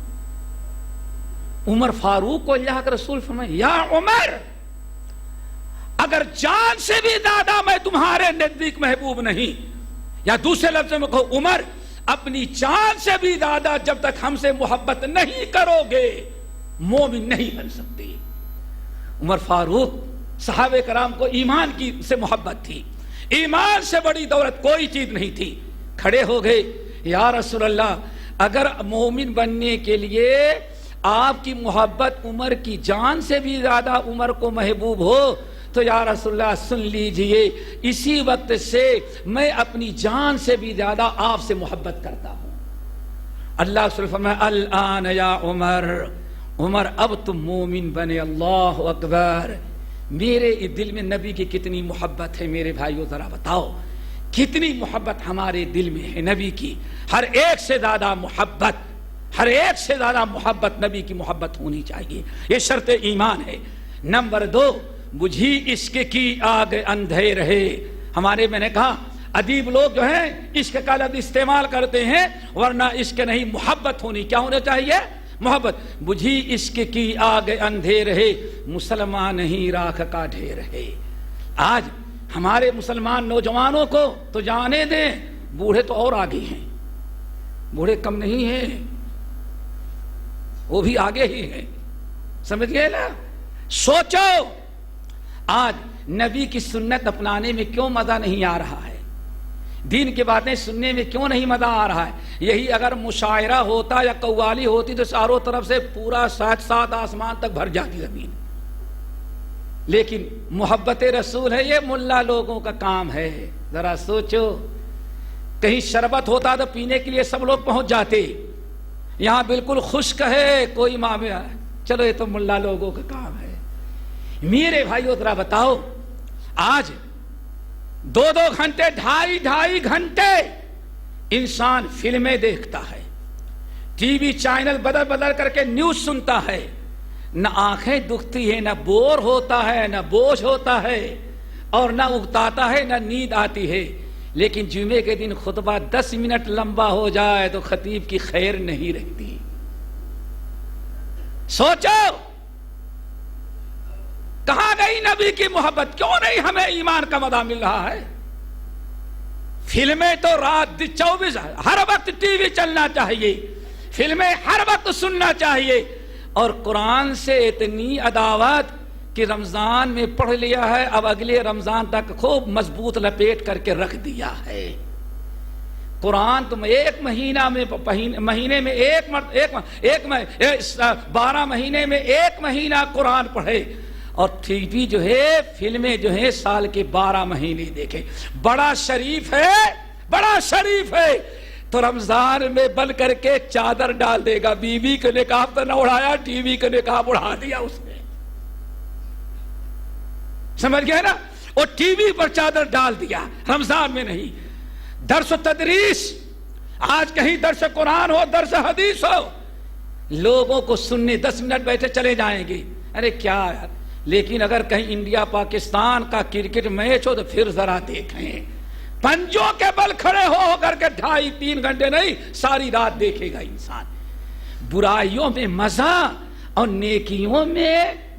عمر فاروق کو اللہ کے رسول فرمائے یا عمر، اگر جان سے بھی زیادہ میں تمہارے نزدیک محبوب نہیں، یا دوسرے لفظ میں کہو عمر، اپنی جان سے بھی زیادہ جب تک ہم سے محبت نہیں کرو گے مومن نہیں بن سکتے۔ عمر فاروق، صحابہ کرام کو ایمان کی سے محبت تھی، ایمان سے بڑی دولت کوئی چیز نہیں تھی۔ کھڑے ہو گئے، یا رسول اللہ اگر مومن بننے کے لیے آپ کی محبت عمر کی جان سے بھی زیادہ عمر کو محبوب ہو تو یا رسول اللہ سن لیجئے، اسی وقت سے میں اپنی جان سے بھی زیادہ آپ سے محبت کرتا ہوں۔ اللہ رسول فرمایا الآن یا عمر، عمر اب تم مومن بنے۔ اللہ اکبر۔ میرے دل میں نبی کی کتنی محبت ہے میرے بھائیو، ذرا بتاؤ کتنی محبت ہمارے دل میں ہے نبی کی۔ ہر ایک سے زیادہ محبت، ہر ایک سے زیادہ محبت نبی کی محبت ہونی چاہیے، یہ شرط ایمان ہے۔ نمبر 2، بجھی عشق کی آگ اندھے رہے۔ ہمارے میں نے کہا ادیب لوگ جو ہیں عشق کا لفظ استعمال کرتے ہیں، ورنہ عشق نہیں، محبت ہونی، کیا ہونا چاہیے؟ محبت۔ بجھی عشق کی آگ اندھے رہے، مسلمان نہیں راکھ کا ڈھیر ہے۔ آج ہمارے مسلمان نوجوانوں کو تو جانے دیں، بوڑھے تو اور آگے ہیں، بوڑھے کم نہیں ہیں، وہ بھی آگے ہی ہیں، سمجھ گئے نا؟ سوچو آج نبی کی سنت اپنانے میں کیوں مزہ نہیں آ رہا ہے، دین کی باتیں سننے میں کیوں نہیں مزہ آ رہا ہے؟ یہی اگر مشاعرہ ہوتا یا قوالی ہوتی تو چاروں طرف سے پورا سات آسمان تک بھر جاتی زمین۔ لیکن محبت رسول ہے، یہ ملا لوگوں کا کام ہے۔ ذرا سوچو، کہیں شربت ہوتا تو پینے کے لیے سب لوگ پہنچ جاتے، یہاں بالکل خشک ہے، کوئی معاملہ، چلو یہ تو ملا لوگوں کا کام ہے۔ میرے بھائیو ذرا بتاؤ، آج 2 گھنٹے 2.5 گھنٹے انسان فلمیں دیکھتا ہے، ٹی وی چینل بدل بدل کر کے نیوز سنتا ہے، نہ آنکھیں دکھتی ہے، نہ بور ہوتا ہے، نہ بوجھ ہوتا ہے، اور نہ اگتاتا ہے، نہ نیند آتی ہے۔ لیکن جمعے کے دن خطبہ 10 منٹ لمبا ہو جائے تو خطیب کی خیر نہیں رہتی۔ سوچو کہاں گئی نبی کی محبت؟ کیوں نہیں ہمیں ایمان کا مزہ مل رہا ہے؟ فلمیں تو رات 24 ہر وقت ٹی وی چلنا چاہیے، فلمیں ہر وقت سننا چاہیے، اور قرآن سے اتنی عداوت کہ رمضان میں پڑھ لیا ہے، اب اگلے رمضان تک خوب مضبوط لپیٹ کر کے رکھ دیا ہے۔ قرآن تم ایک مہینہ میں 12 مہینے میں 1 مہینہ قرآن پڑھے، اور ٹی وی جو ہے، فلمیں جو ہے سال کے 12 مہینے دیکھے۔ بڑا شریف ہے، بڑا شریف ہے، تو رمضان میں بن کر کے چادر ڈال دے گا، بیوی کے نقاب تو نہ اڑایا، ٹی وی کے نقاب اڑا دیا اس نے، سمجھ گئے نا؟ اور ٹی وی پر چادر ڈال دیا، رمضان میں نہیں۔ درس و تدریس، آج کہیں درس قرآن ہو، درس حدیث ہو، لوگوں کو سننے 10 منٹ بیٹھے چلے جائیں گے، ارے کیا یار۔ لیکن اگر کہیں انڈیا پاکستان کا کرکٹ میچ ہو تو پھر ذرا دیکھیں، پنجوں کے بل کھڑے ہو کر کے 2.5-3 گھنٹے نہیں، ساری رات دیکھے گا انسان۔ برائیوں میں مزہ اور نیکیوں میں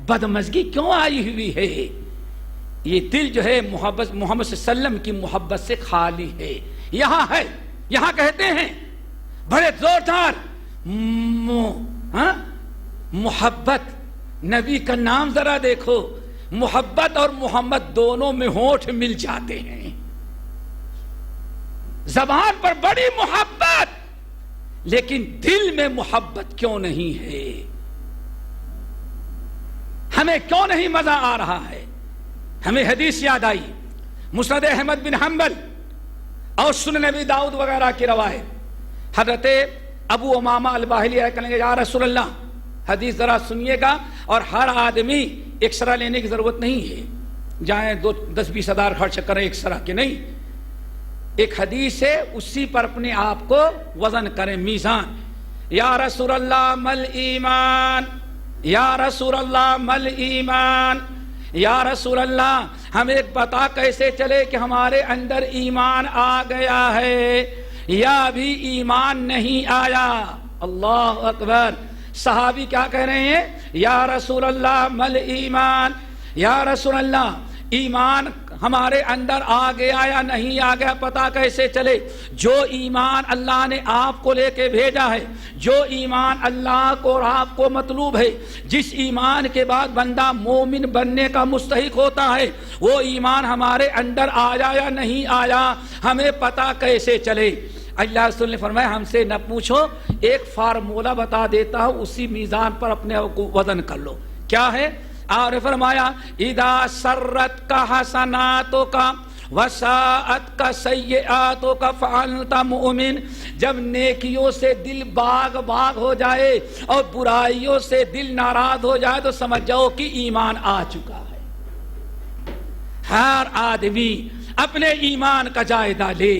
بدمزگی کیوں آئی ہوئی ہے؟ یہ دل جو ہے محمد صلی اللہ علیہ وسلم کی محبت سے خالی ہے۔ یہاں ہے، یہاں کہتے ہیں بڑے زوردار محبت، نبی کا نام ذرا دیکھو، محبت اور محمد دونوں میں ہونٹ مل جاتے ہیں، زبان پر بڑی محبت، لیکن دل میں محبت کیوں نہیں ہے؟ ہمیں کیوں نہیں مزہ آ رہا ہے؟ ہمیں حدیث یاد آئی، مسند احمد بن حنبل، اور سنن نبی داؤد وغیرہ کی روایت، حضرت ابو امامہ الباہلی کہیں گے یا رسول اللہ حدیث ذرا سنیے گا، اور ہر آدمی ایکسرا لینے کی ضرورت نہیں ہے، جائیں 10-20 ہزار خرچ کریں ایکسرا کے نہیں، ایک حدیث ہے اسی پر اپنے آپ کو وزن کریں، میزان. یا رسول اللہ مل ایمان، یا رسول اللہ مل ایمان، یا رسول اللہ ہمیں پتا کیسے چلے کہ ہمارے اندر ایمان آ گیا ہے یا ابھی ایمان نہیں آیا. اللہ اکبر. صحابی کیا کہہ رہے ہیں؟ یا رسول اللہ مل ایمان، یا رسول اللہ ایمان ہمارے اندر آ گیا یا نہیں آ گیا پتا کیسے چلے؟ جو ایمان اللہ نے آپ کو لے کے بھیجا ہے، جو ایمان اللہ کو اور آپ کو مطلوب ہے، جس ایمان کے بعد بندہ مومن بننے کا مستحق ہوتا ہے، وہ ایمان ہمارے اندر آیا یا نہیں آیا ہمیں پتا کیسے چلے؟ اللہ رسول نے فرمایا ہم سے نہ پوچھو، ایک فارمولہ بتا دیتا ہوں، اسی میزان پر اپنے کو وزن کر لو. کیا ہے؟ اور فرمایا اذا سرت کا حسناتوں کا وساعت کا سیئاتوں کا فانت مؤمن. جب نیکیوں سے دل باغ باغ ہو جائے اور برائیوں سے دل ناراض ہو جائے تو سمجھ جاؤ کہ ایمان آ چکا ہے. ہر آدمی اپنے ایمان کا جائزہ لے.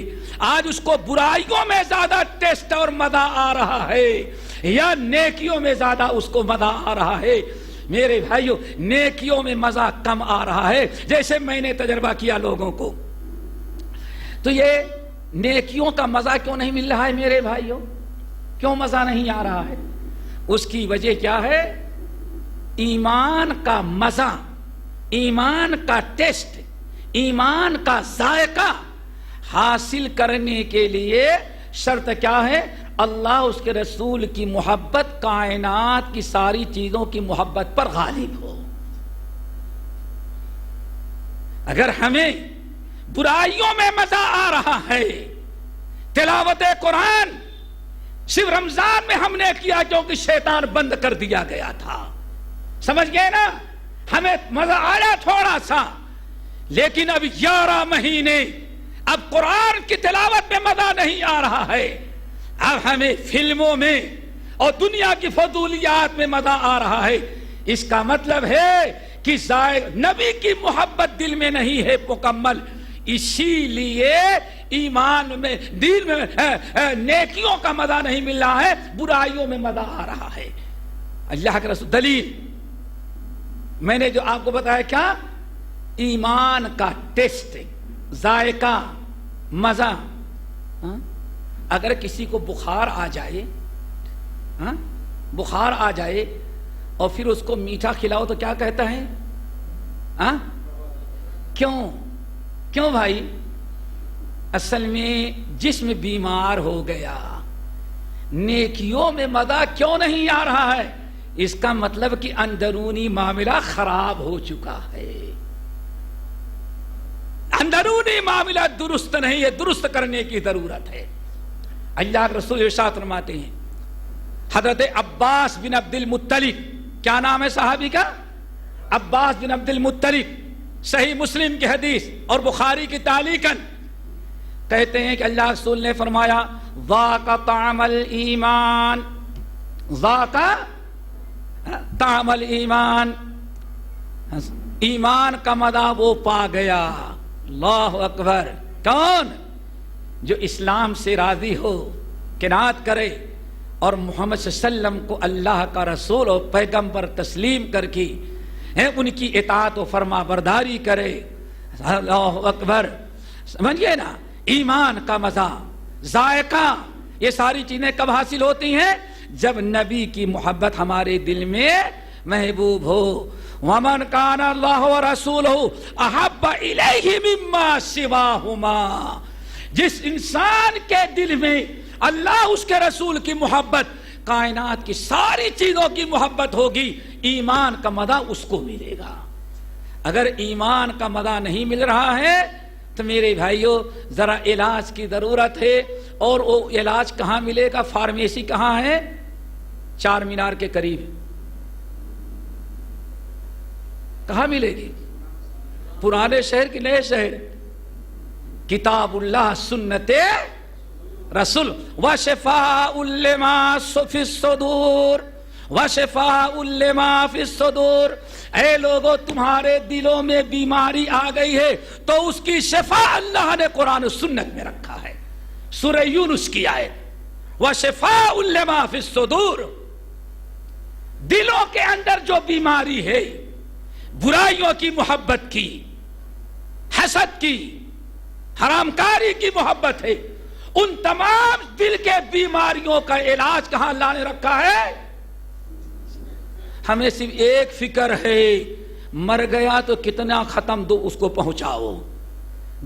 آج اس کو برائیوں میں زیادہ ٹیسٹ اور مزہ آ رہا ہے یا نیکیوں میں زیادہ اس کو مزہ آ رہا ہے؟ میرے بھائیوں نیکیوں میں مزہ کم آ رہا ہے، جیسے میں نے تجربہ کیا لوگوں کو. تو یہ نیکیوں کا مزہ کیوں نہیں مل رہا ہے میرے بھائیوں؟ کیوں مزہ نہیں آ رہا ہے؟ اس کی وجہ کیا ہے؟ ایمان کا مزہ، ایمان کا ٹیسٹ، ایمان کا ذائقہ حاصل کرنے کے لیے شرط کیا ہے؟ اللہ اس کے رسول کی محبت کائنات کی ساری چیزوں کی محبت پر غالب ہو. اگر ہمیں برائیوں میں مزہ آ رہا ہے، تلاوت قرآن صرف رمضان میں ہم نے کیا کیونکہ شیطان بند کر دیا گیا تھا، سمجھ گئے نا؟ ہمیں مزہ آیا تھوڑا سا، لیکن اب 11 مہینے اب قرآن کی تلاوت میں مزہ نہیں آ رہا ہے. اب ہمیں فلموں میں اور دنیا کی فضولیات میں مزہ آ رہا ہے. اس کا مطلب ہے کہ نبی کی محبت دل میں نہیں ہے مکمل، اسی لیے ایمان میں دل میں نیکیوں کا مزہ نہیں مل رہا ہے، برائیوں میں مزہ آ رہا ہے. اللہ کے رسول دلیل میں نے جو آپ کو بتایا، کیا؟ ایمان کا ٹیسٹ، ذائقہ، مزہ. اگر کسی کو بخار آ جائے، بخار آ جائے اور پھر اس کو میٹھا کھلاؤ تو کیا کہتا ہے؟ کیوں بھائی؟ اصل میں جسم بیمار ہو گیا. نیکیوں میں مزہ کیوں نہیں آ رہا ہے؟ اس کا مطلب کہ اندرونی معاملہ خراب ہو چکا ہے، اندرونی معاملہ درست نہیں ہے، درست کرنے کی ضرورت ہے. اللہ کے رسول ارشاد فرماتے ہیں، حضرت عباس بن عبد المطلب، کیا نام ہے صحابی کا؟ عباس بن عبد المطلب، صحیح مسلم کی حدیث اور بخاری کی تعلیقاً کہتے ہیں کہ اللہ رسول نے فرمایا ذاق طعم الایمان، ذاق طعم الایمان، ایمان کا مزہ وہ پا گیا. اللہ اکبر. کون؟ جو اسلام سے راضی ہو، قناعت کرے اور محمد صلی اللہ علیہ وسلم کو اللہ کا رسول اور پیغمبر تسلیم کر کے ان کی اطاعت و فرما برداری کرے. اللہ اکبر. سمجھئے نا؟ ایمان کا مزہ، ذائقہ، یہ ساری چیزیں کب حاصل ہوتی ہیں؟ جب نبی کی محبت ہمارے دل میں محبوب ہو. وَمَنْ كَانَ اللَّهُ وَرَسُولُهُ أَحَبَّ إِلَيْهِ مِمَّا سِوَاهُمَا. جس انسان کے دل میں اللہ اس کے رسول کی محبت، کائنات کی ساری چیزوں کی محبت ہوگی، ایمان کا مزہ اس کو ملے گا. اگر ایمان کا مزہ نہیں مل رہا ہے تو میرے بھائیوں ذرا علاج کی ضرورت ہے. اور وہ علاج کہاں ملے گا؟ فارمیسی کہاں ہے؟ چار مینار کے قریب. کہاں ملے گی؟ پرانے شہر کی نئے شہر؟ کتاب اللہ سنت رسول وشفاء لما فی الصدور وشفاء لما فی الصدور. اے لوگو تمہارے دلوں میں بیماری آ گئی ہے تو اس کی شفا اللہ نے قرآن و سنت میں رکھا ہے. سورہ یونس کی آیت وشفاء لما فی الصدور. دلوں کے اندر جو بیماری ہے برائیوں کی محبت کی, حسد کی, حرام کاری کی محبت ہے, ان تمام دل کے بیماریوں کا علاج کہاں اللہ نے رکھا ہے؟ ہمیں صرف ایک فکر ہے, مر گیا تو کتنا ختم دو اس کو پہنچاؤ,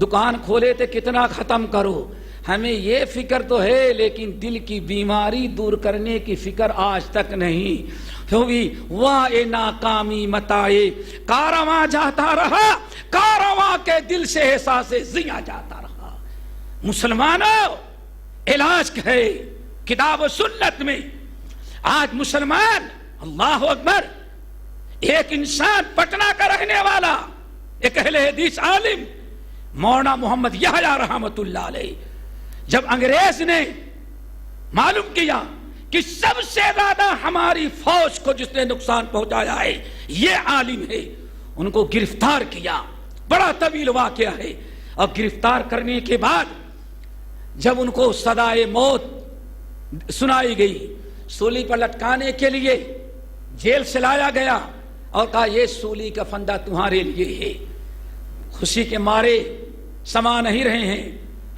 دکان کھولے تو کتنا ختم کرو. ہمیں یہ فکر تو ہے لیکن دل کی بیماری دور کرنے کی فکر آج تک نہیں ہوئی. واہ ناکامی متائے کارواں جاتا رہا, کارواں کے دل سے احساس زیاں جاتا رہا. مسلمانوں علاج ہے کتاب و سنت میں. آج مسلمان اللہ اکبر, ایک انسان پٹنہ کا رہنے والا ایک اہل حدیث عالم مولانا محمد یحییٰ رحمۃ اللہ علیہ, جب انگریز نے معلوم کیا کہ سب سے زیادہ ہماری فوج کو جس نے نقصان پہنچایا ہے یہ عالم ہے, ان کو گرفتار کیا. بڑا طویل واقعہ ہے. اور گرفتار کرنے کے بعد جب ان کو سزائے موت سنائی گئی, سولی پر لٹکانے کے لیے جیل سے لایا گیا اور کہا یہ سولی کا پھندا تمہارے لیے ہے. خوشی کے مارے سما نہیں رہے ہیں,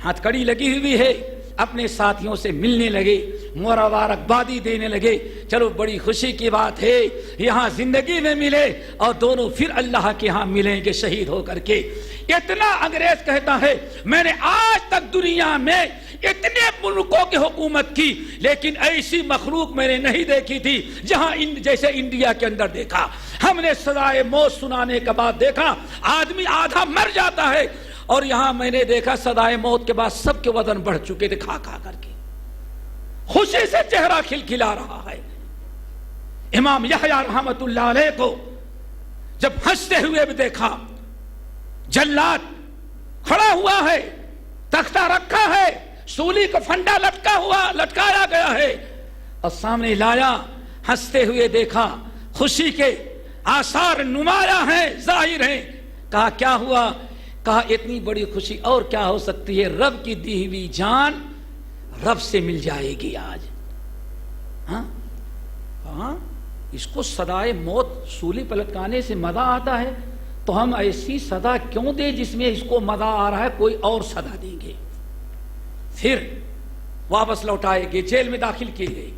ہاتھ کڑی لگی ہوئی ہے, اپنے ساتھیوں سے ملنے لگے, مبارکبادی دینے لگے. چلو بڑی خوشی کی بات ہے, یہاں زندگی میں ملے اور دونوں پھر اللہ کے ہاں ملیں گے شہید ہو کر کے. اتنا انگریز کہتا ہے میں نے آج تک دنیا میں اتنے ملکوں کی حکومت کی لیکن ایسی مخلوق میں نے نہیں دیکھی تھی جہاں جیسے انڈیا کے اندر دیکھا. ہم نے سزائے موت سنانے کے بعد دیکھا آدمی آدھا مر جاتا ہے, اور یہاں میں نے دیکھا سزائے موت کے بعد سب کے وزن بڑھ چکے تھے کھا کھا کر کے, خوشی سے چہرہ کھلکھلا رہا ہے. امام یحییٰ رحمۃ اللہ علیہ کو جب ہنستے ہوئے بھی دیکھا, جلاد کھڑا ہوا ہے, تختہ رکھا ہے, سولی کا پھندا لٹکایا گیا ہے, اور سامنے لایا, ہنستے ہوئے دیکھا, خوشی کے آثار نمایاں ہیں, ظاہر ہیں. کہا کیا ہوا؟ کہا اتنی بڑی خوشی اور کیا ہو سکتی ہے, رب کی دی ہوئی جان رب سے مل جائے گی آج. ہاں اس کو سزائے موت سولی پر لٹکانے سے مزہ آتا ہے تو ہم ایسی سزا کیوں دیں جس میں اس کو مزہ آ رہا ہے, کوئی اور سزا دیں گے. پھر واپس لوٹائے گئے, جیل میں داخل کیے گئے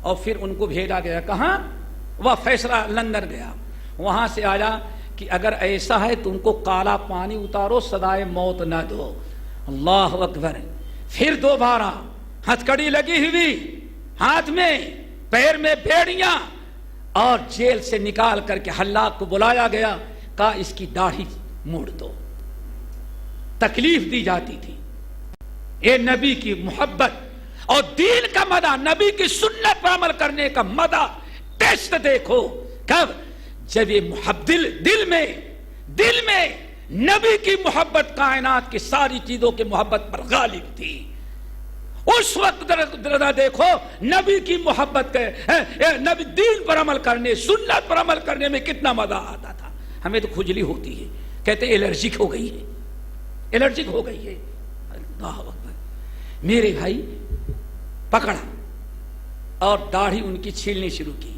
اور پھر ان کو بھیجا گیا. کہاں؟ وہ فیصلہ لندن گیا. وہاں سے آیا کہ اگر ایسا ہے تو ان کو کالا پانی اتارو, سزائے موت نہ دو. اللہ اکبر. پھر دوبارہ ہتھکڑی لگی ہوئی, ہاتھ میں پیر میں بیڑیاں, اور جیل سے نکال کر کے حلاق کو بلایا گیا. کہا اس کی داڑھی موڑ دو. تکلیف دی جاتی تھی. اے نبی کی محبت اور دین کا مدہ, نبی کی سنت پر عمل کرنے کا مدہ, ٹیسٹ دیکھو. کب؟ جب یہ دل میں نبی کی محبت کائنات کی ساری چیزوں کی محبت پر غالب تھی. اس وقت ذرا دیکھو نبی کی محبت نبی دین پر عمل کرنے, سنت پر عمل کرنے میں کتنا مزہ آتا تھا. ہمیں تو کھجلی ہوتی ہے, کہتے الرجک ہو گئی ہے, الرجک ہو گئی ہے. اللہ اکبر. میرے بھائی پکڑا اور داڑھی ان کی چھیلنی شروع کی.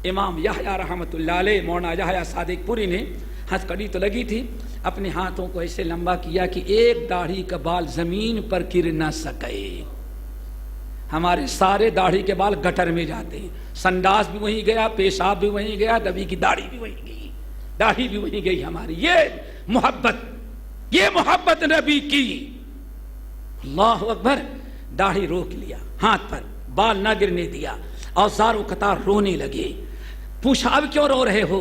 امام یحییٰ رحمۃ اللہ علیہ, مولانا یحییٰ صادق پوری نے, ہتھ کڑی تو لگی تھی, اپنے ہاتھوں کو ایسے لمبا کیا کہ ایک داڑھی کا بال زمین پر گر نہ سکے. ہمارے سارے داڑھی کے بال گٹر میں جاتے ہیں, سنداس بھی وہیں گیا, پیشاب بھی وہیں گیا, نبی کی داڑھی بھی وہیں گئی, داڑھی بھی وہیں گئی ہماری. یہ محبت نبی کی. اللہ اکبر. داڑھی روک لیا, ہاتھ پر بال نہ گرنے دیا, اور زاروں قطار رونے لگے. پوچھا اب کیوں رو رہے ہو؟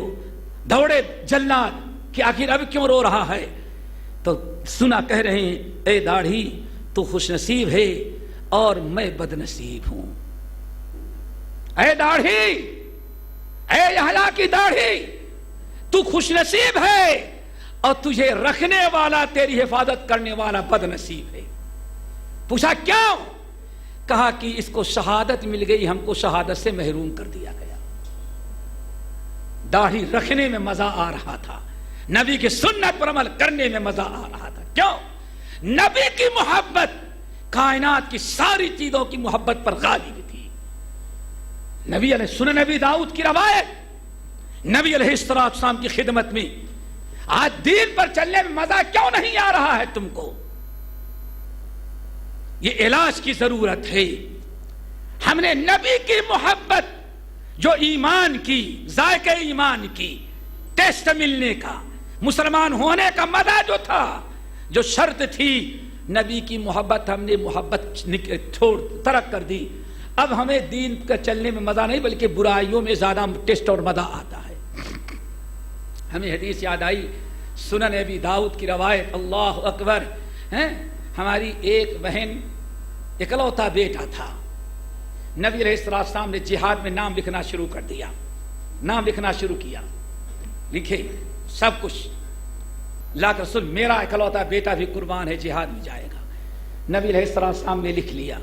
دوڑے جلاد کہ آخر اب کیوں رو رہا ہے؟ تو سنا کہہ رہے ہیں اے داڑھی تو خوش نصیب ہے اور میں بد نصیب ہوں. اے داڑھی, اے یحییٰ کی داڑھی, تو خوش نصیب ہے اور تجھے رکھنے والا تیری حفاظت کرنے والا بد نصیب ہے۔ پوچھا کیوں؟ کہا کہ اس کو شہادت مل گئی، ہم کو شہادت سے محروم کر دیا گیا۔ داڑھی رکھنے میں مزہ آ رہا تھا، نبی کی سنت پر عمل کرنے میں مزہ آ رہا تھا۔ کیوں؟ نبی کی محبت کائنات کی ساری چیزوں کی محبت پر غالب تھی۔ نبی علیہ سنن نبی داؤد کی روایت، نبی علیہ السلام کی خدمت میں آج دین پر چلنے میں مزہ کیوں نہیں آ رہا ہے تم کو؟ یہ علاج کی ضرورت ہے۔ ہم نے نبی کی محبت جو ایمان کی، ذائقہ ایمان کی، ٹیسٹ ملنے کا، مسلمان ہونے کا مزہ جو تھا، جو شرط تھی، نبی کی محبت ہم نے محبت ترک کر دی۔ اب ہمیں دین کا چلنے میں مزہ نہیں بلکہ برائیوں میں زیادہ ٹیسٹ اور مزہ آتا ہے۔ ہمیں حدیث یاد آئی سنن ابی داؤد کی روایت، اللہ اکبر، ہماری ایک بہن اکلوتا بیٹا تھا، نبی علیہ السلام نے جہاد میں نام لکھنا شروع کر دیا، نام لکھنا شروع کیا، لکھے سب کچھ، لا کر سن میرا اکلوتا بیٹا بھی قربان ہے، جہاد میں جائے گا۔ نبی علیہ السلام نے لکھ لیا،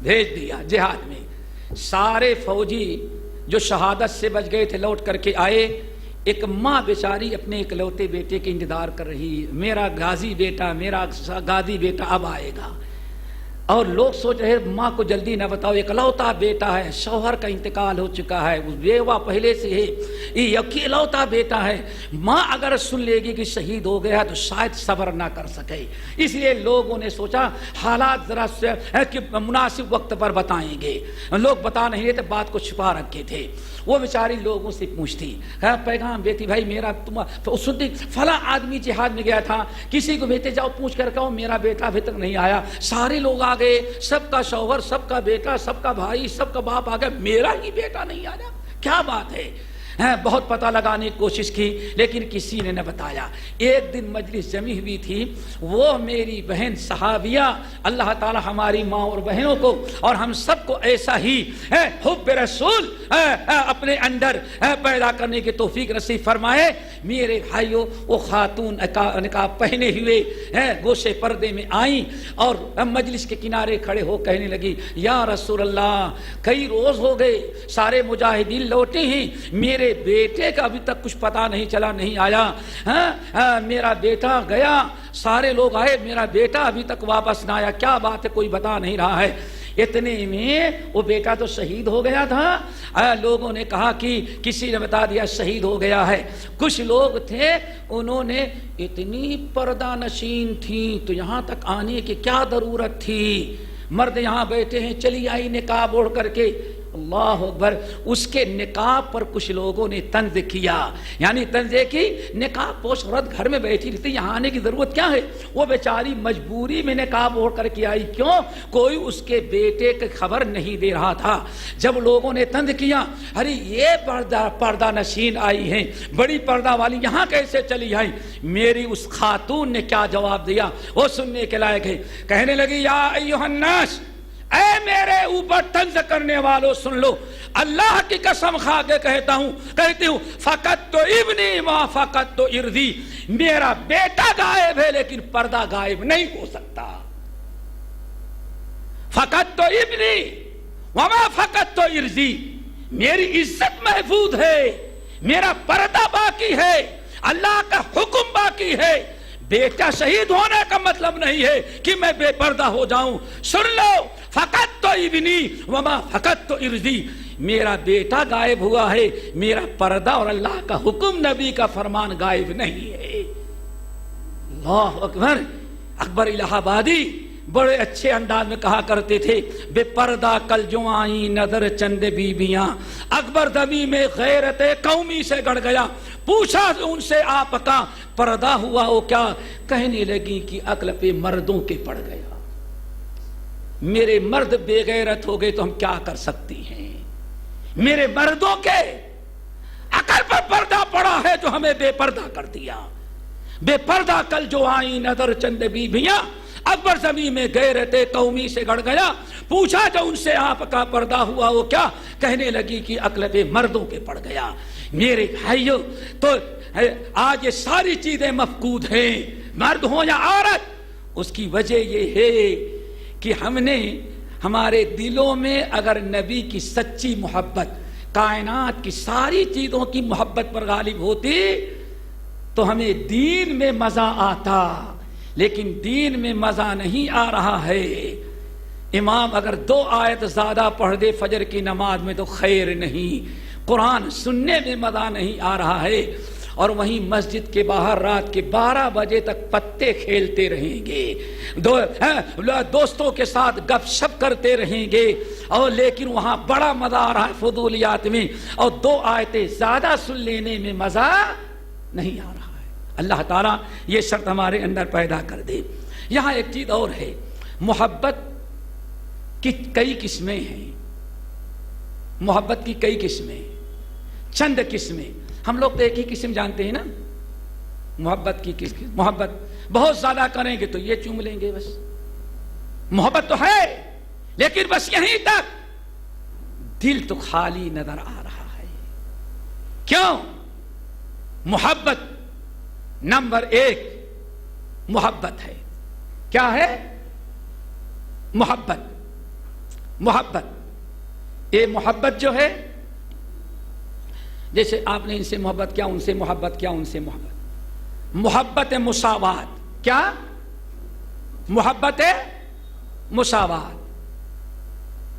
بھیج دیا جہاد میں۔ سارے فوجی جو شہادت سے بچ گئے تھے لوٹ کر کے آئے، ایک ماں بیچاری اپنے اکلوتے بیٹے کے انتظار کر رہی ہے، میرا غازی بیٹا، میرا غازی بیٹا اب آئے گا۔ اور لوگ سوچ رہے ماں کو جلدی نہ بتاؤ، اکلوتا بیٹا ہے، شوہر کا انتقال ہو چکا ہے، بیوہ پہلے سے ہے، یہ اکلوتا بیٹا ہے، ماں اگر سن لے گی کہ شہید ہو گیا تو شاید صبر نہ کر سکے، اس لیے لوگوں نے سوچا حالات ذرا کہ مناسب وقت پر بتائیں گے۔ لوگ بتا نہیں رہے تھے، بات کو چھپا رکھے تھے۔ وہ بیچاری لوگوں سے پوچھتی، پیغام بیٹی بھائی میرا سنتی فلاں آدمی جہاد میں گیا تھا، کسی کو بھیجتے جاؤ پوچھ کر کہو میرا بیٹا ابھی تک نہیں آیا۔ سارے لوگ آ گئے، سب کا شوہر، سب کا بیٹا، سب کا بھائی، سب کا باپ آ گیا، میرا ہی بیٹا نہیں آیا، کیا بات ہے؟ بہت پتہ لگانے کی کوشش کی لیکن کسی نے نہ بتایا۔ ایک دن مجلس جمی ہوئی تھی، وہ میری بہن صحابیہ، اللہ تعالی ہماری ماں اور بہنوں کو اور ہم سب کو ایسا ہی حب رسول اپنے اندر پیدا کرنے کی توفیق نصیب فرمائے۔ میرے بھائیوں، وہ خاتون نقاب پہنے ہوئے گوشے پردے میں آئیں اور مجلس کے کنارے کھڑے ہو کہنے لگی، یا رسول اللہ، کئی روز ہو گئے، سارے مجاہدین لوٹے ہیں، میرے بیٹے کا ابھی تک کچھ پتا نہیں چلا، نہیں آیا، میرا بیٹا گیا، سارے لوگ آئے، میرا بیٹا ابھی تک واپس نہ آیا، کیا بات ہے، کوئی بتا نہیں رہا ہے۔ اتنے میں وہ بیٹا تو شہید ہو گیا تھا، لوگوں نے کہا کہ کسی نے بتا دیا شہید ہو گیا ہے۔ کچھ لوگ تھے انہوں نے، اتنی پردہ نشین تھیں تو یہاں تک آنے کی کیا ضرورت تھی، مرد یہاں بیٹھے ہیں، چلی آئی نقاب اوڑھ کر کے، اللہ اکبر۔ اس کے نقاب پر کچھ لوگوں نے طنز کیا، یعنی طنز کی نقاب پوش عورت گھر میں بیٹھی رہتی، یہاں آنے کی ضرورت کیا ہے؟ وہ بیچاری مجبوری میں نقاب اوڑھ کر کے آئی، کیوں؟ کوئی اس کے بیٹے کی خبر نہیں دے رہا تھا۔ جب لوگوں نے طنز کیا، ارے یہ پردہ نشین آئی ہیں، بڑی پردہ والی یہاں کیسے چلی آئی؟ میری اس خاتون نے کیا جواب دیا وہ سننے کے لائق ہے۔ کہنے لگی، یا ایھا الناس، اے میرے اوپر طنز کرنے والوں سن لو، اللہ کی قسم کھا کے کہتی ہوں، فقط تو ابنی ما فقط تو ارضی، میرا بیٹا غائب ہے لیکن پردہ غائب نہیں ہو سکتا۔ فقط تو ابنی وما فقط تو ارضی، میری عزت محفوظ ہے، میرا پردہ باقی ہے، اللہ کا حکم باقی ہے۔ بیٹا شہید ہونے کا مطلب نہیں ہے کہ میں بے پردہ ہو جاؤں۔ سن لو، فقط تو ابنی وما فقط تو ارضی، میرا بیٹا غائب ہوا ہے، میرا پردہ اور اللہ کا حکم، نبی کا فرمان غائب نہیں ہے۔ اللہ اکبر۔ اکبر الہ آبادی بڑے اچھے انداز میں کہا کرتے تھے، بے پردہ کل جو آئیں نظر چند بیبیاں، اکبر دمی میں غیرت قومی سے گڑ گیا، پوچھا ان سے آپ کا پردہ ہوا ہو کیا؟ کہنے لگی کہ عقل پہ مردوں کے پڑ گیا، میرے مرد بے غیرت ہو گئے تو ہم کیا کر سکتی ہیں، میرے مردوں کے عقل پر پردہ پڑا ہے جو ہمیں بے پردہ کر دیا۔ بے پردہ کل جو آئیں نظر چند بیبیاں، اکبر زمین میں غیرت قومی سے گڑ گیا، پوچھا جو ان سے آپ کا پردہ ہوا ہو کیا؟ کہنے لگی کہ عقل پہ مردوں کے پڑ گیا۔ میرے بھائیوں تو آج یہ ساری چیزیں مفقود ہیں، مرد ہو یا عورت. اس کی وجہ یہ ہے کہ ہم نے ہمارے دلوں میں اگر نبی کی سچی محبت، کائنات کی ساری چیزوں کی محبت پر غالب ہوتی تو ہمیں دین میں مزہ آتا، لیکن دین میں مزہ نہیں آ رہا ہے. امام اگر 2 آیت زیادہ پڑھ دے فجر کی نماز میں تو خیر نہیں، قرآن سننے میں مزہ نہیں آ رہا ہے، اور وہیں مسجد کے باہر رات کے 12 بجے تک پتے کھیلتے رہیں گے، دوستوں کے ساتھ گپ شپ کرتے رہیں گے، اور لیکن وہاں بڑا مزہ آ رہا ہے فضولیات میں، اور 2 آیتیں زیادہ سن لینے میں مزہ نہیں آ رہا ہے. اللہ تعالیٰ یہ شرط ہمارے اندر پیدا کر دے. یہاں ایک چیز اور ہے، محبت کی کئی قسمیں ہیں. محبت کی کئی قسمیں، چند قسمیں. ہم لوگ تو ایک ہی قسم جانتے ہیں نا محبت کی. کس محبت بہت زیادہ کریں گے تو یہ چوم لیں گے، بس محبت تو ہے لیکن بس یہیں تک، دل تو خالی نظر آ رہا ہے. کیوں؟ محبت نمبر 1 محبت ہے. کیا ہے؟ محبت. یہ محبت جو ہے، جیسے آپ نے ان سے محبت کیا، ان سے محبت کیا، ان سے محبت مساوات. کیا؟ محبت مساوات.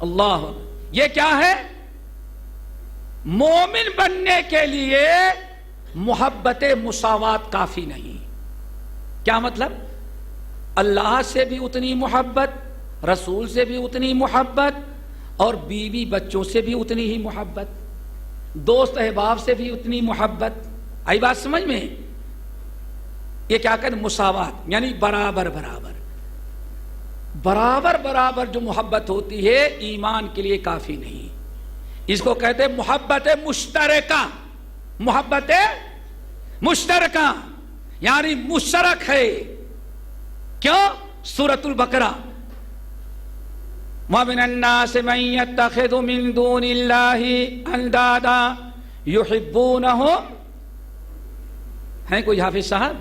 اللہ، یہ کیا ہے؟ مومن بننے کے لیے محبت مساوات کافی نہیں. کیا مطلب؟ اللہ سے بھی اتنی محبت، رسول سے بھی اتنی محبت، اور بیوی بچوں سے بھی اتنی ہی محبت، دوست احباب سے بھی اتنی محبت. آئی بات سمجھ میں؟ یہ کیا کہتے ہیں؟ مساوات، یعنی برابر برابر برابر برابر جو محبت ہوتی ہے ایمان کے لیے کافی نہیں. اس کو کہتے ہیں محبت مشترکہ. محبت مشترکہ یعنی مشترک ہے. کیوں؟ سورۃ البقرہ، وَمِنَ النَّاسِ مَن يَتَّخِذُ مِن دُونِ اللَّهِ أَندَادًا يُحِبُّونَهُمْ. ہیں کوئی حافظ صاحب؟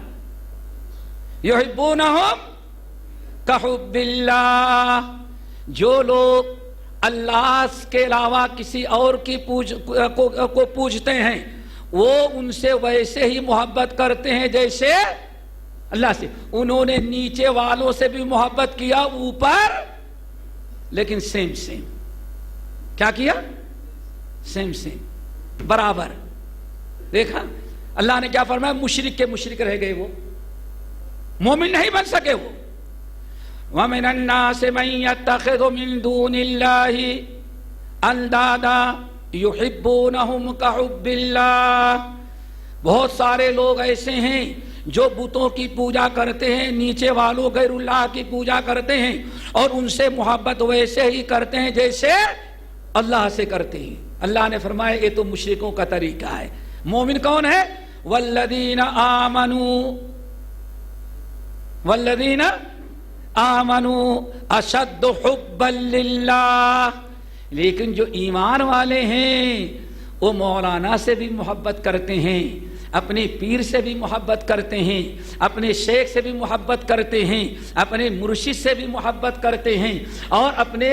يُحِبُّونَهُمْ كَحُبِّ اللَّهِ. جو لوگ اللہ کے علاوہ کسی اور کی کو پوجتے ہیں وہ ان سے ویسے ہی محبت کرتے ہیں جیسے اللہ سے. انہوں نے نیچے والوں سے بھی محبت کیا، اوپر لیکن سیم سیم. کیا کیا؟ سیم سیم، برابر. دیکھا اللہ نے کیا فرمایا؟ مشرک کے مشرک رہ گئے، وہ مومن نہیں بن سکے. وہ وَمِنَ النَّاسِ مَن يَتَّخِذُ مِن دُونِ اللَّهِ أَندَادًا يُحِبُّونَهُمْ كَحُبِّ اللَّهِ. بہت سارے لوگ ایسے ہیں جو بتوں کی پوجا کرتے ہیں، نیچے والوں غیر اللہ کی پوجا کرتے ہیں، اور ان سے محبت ویسے ہی کرتے ہیں جیسے اللہ سے کرتے ہیں. اللہ نے فرمایا یہ تو مشرکوں کا طریقہ ہے. مومن کون ہے؟ والذین آمنوا اشد حبا للہ. لیکن جو ایمان والے ہیں وہ مولانا سے بھی محبت کرتے ہیں، اپنے پیر سے بھی محبت کرتے ہیں، اپنے شیخ سے بھی محبت کرتے ہیں، اپنے مرشد سے بھی محبت کرتے ہیں، اور اپنے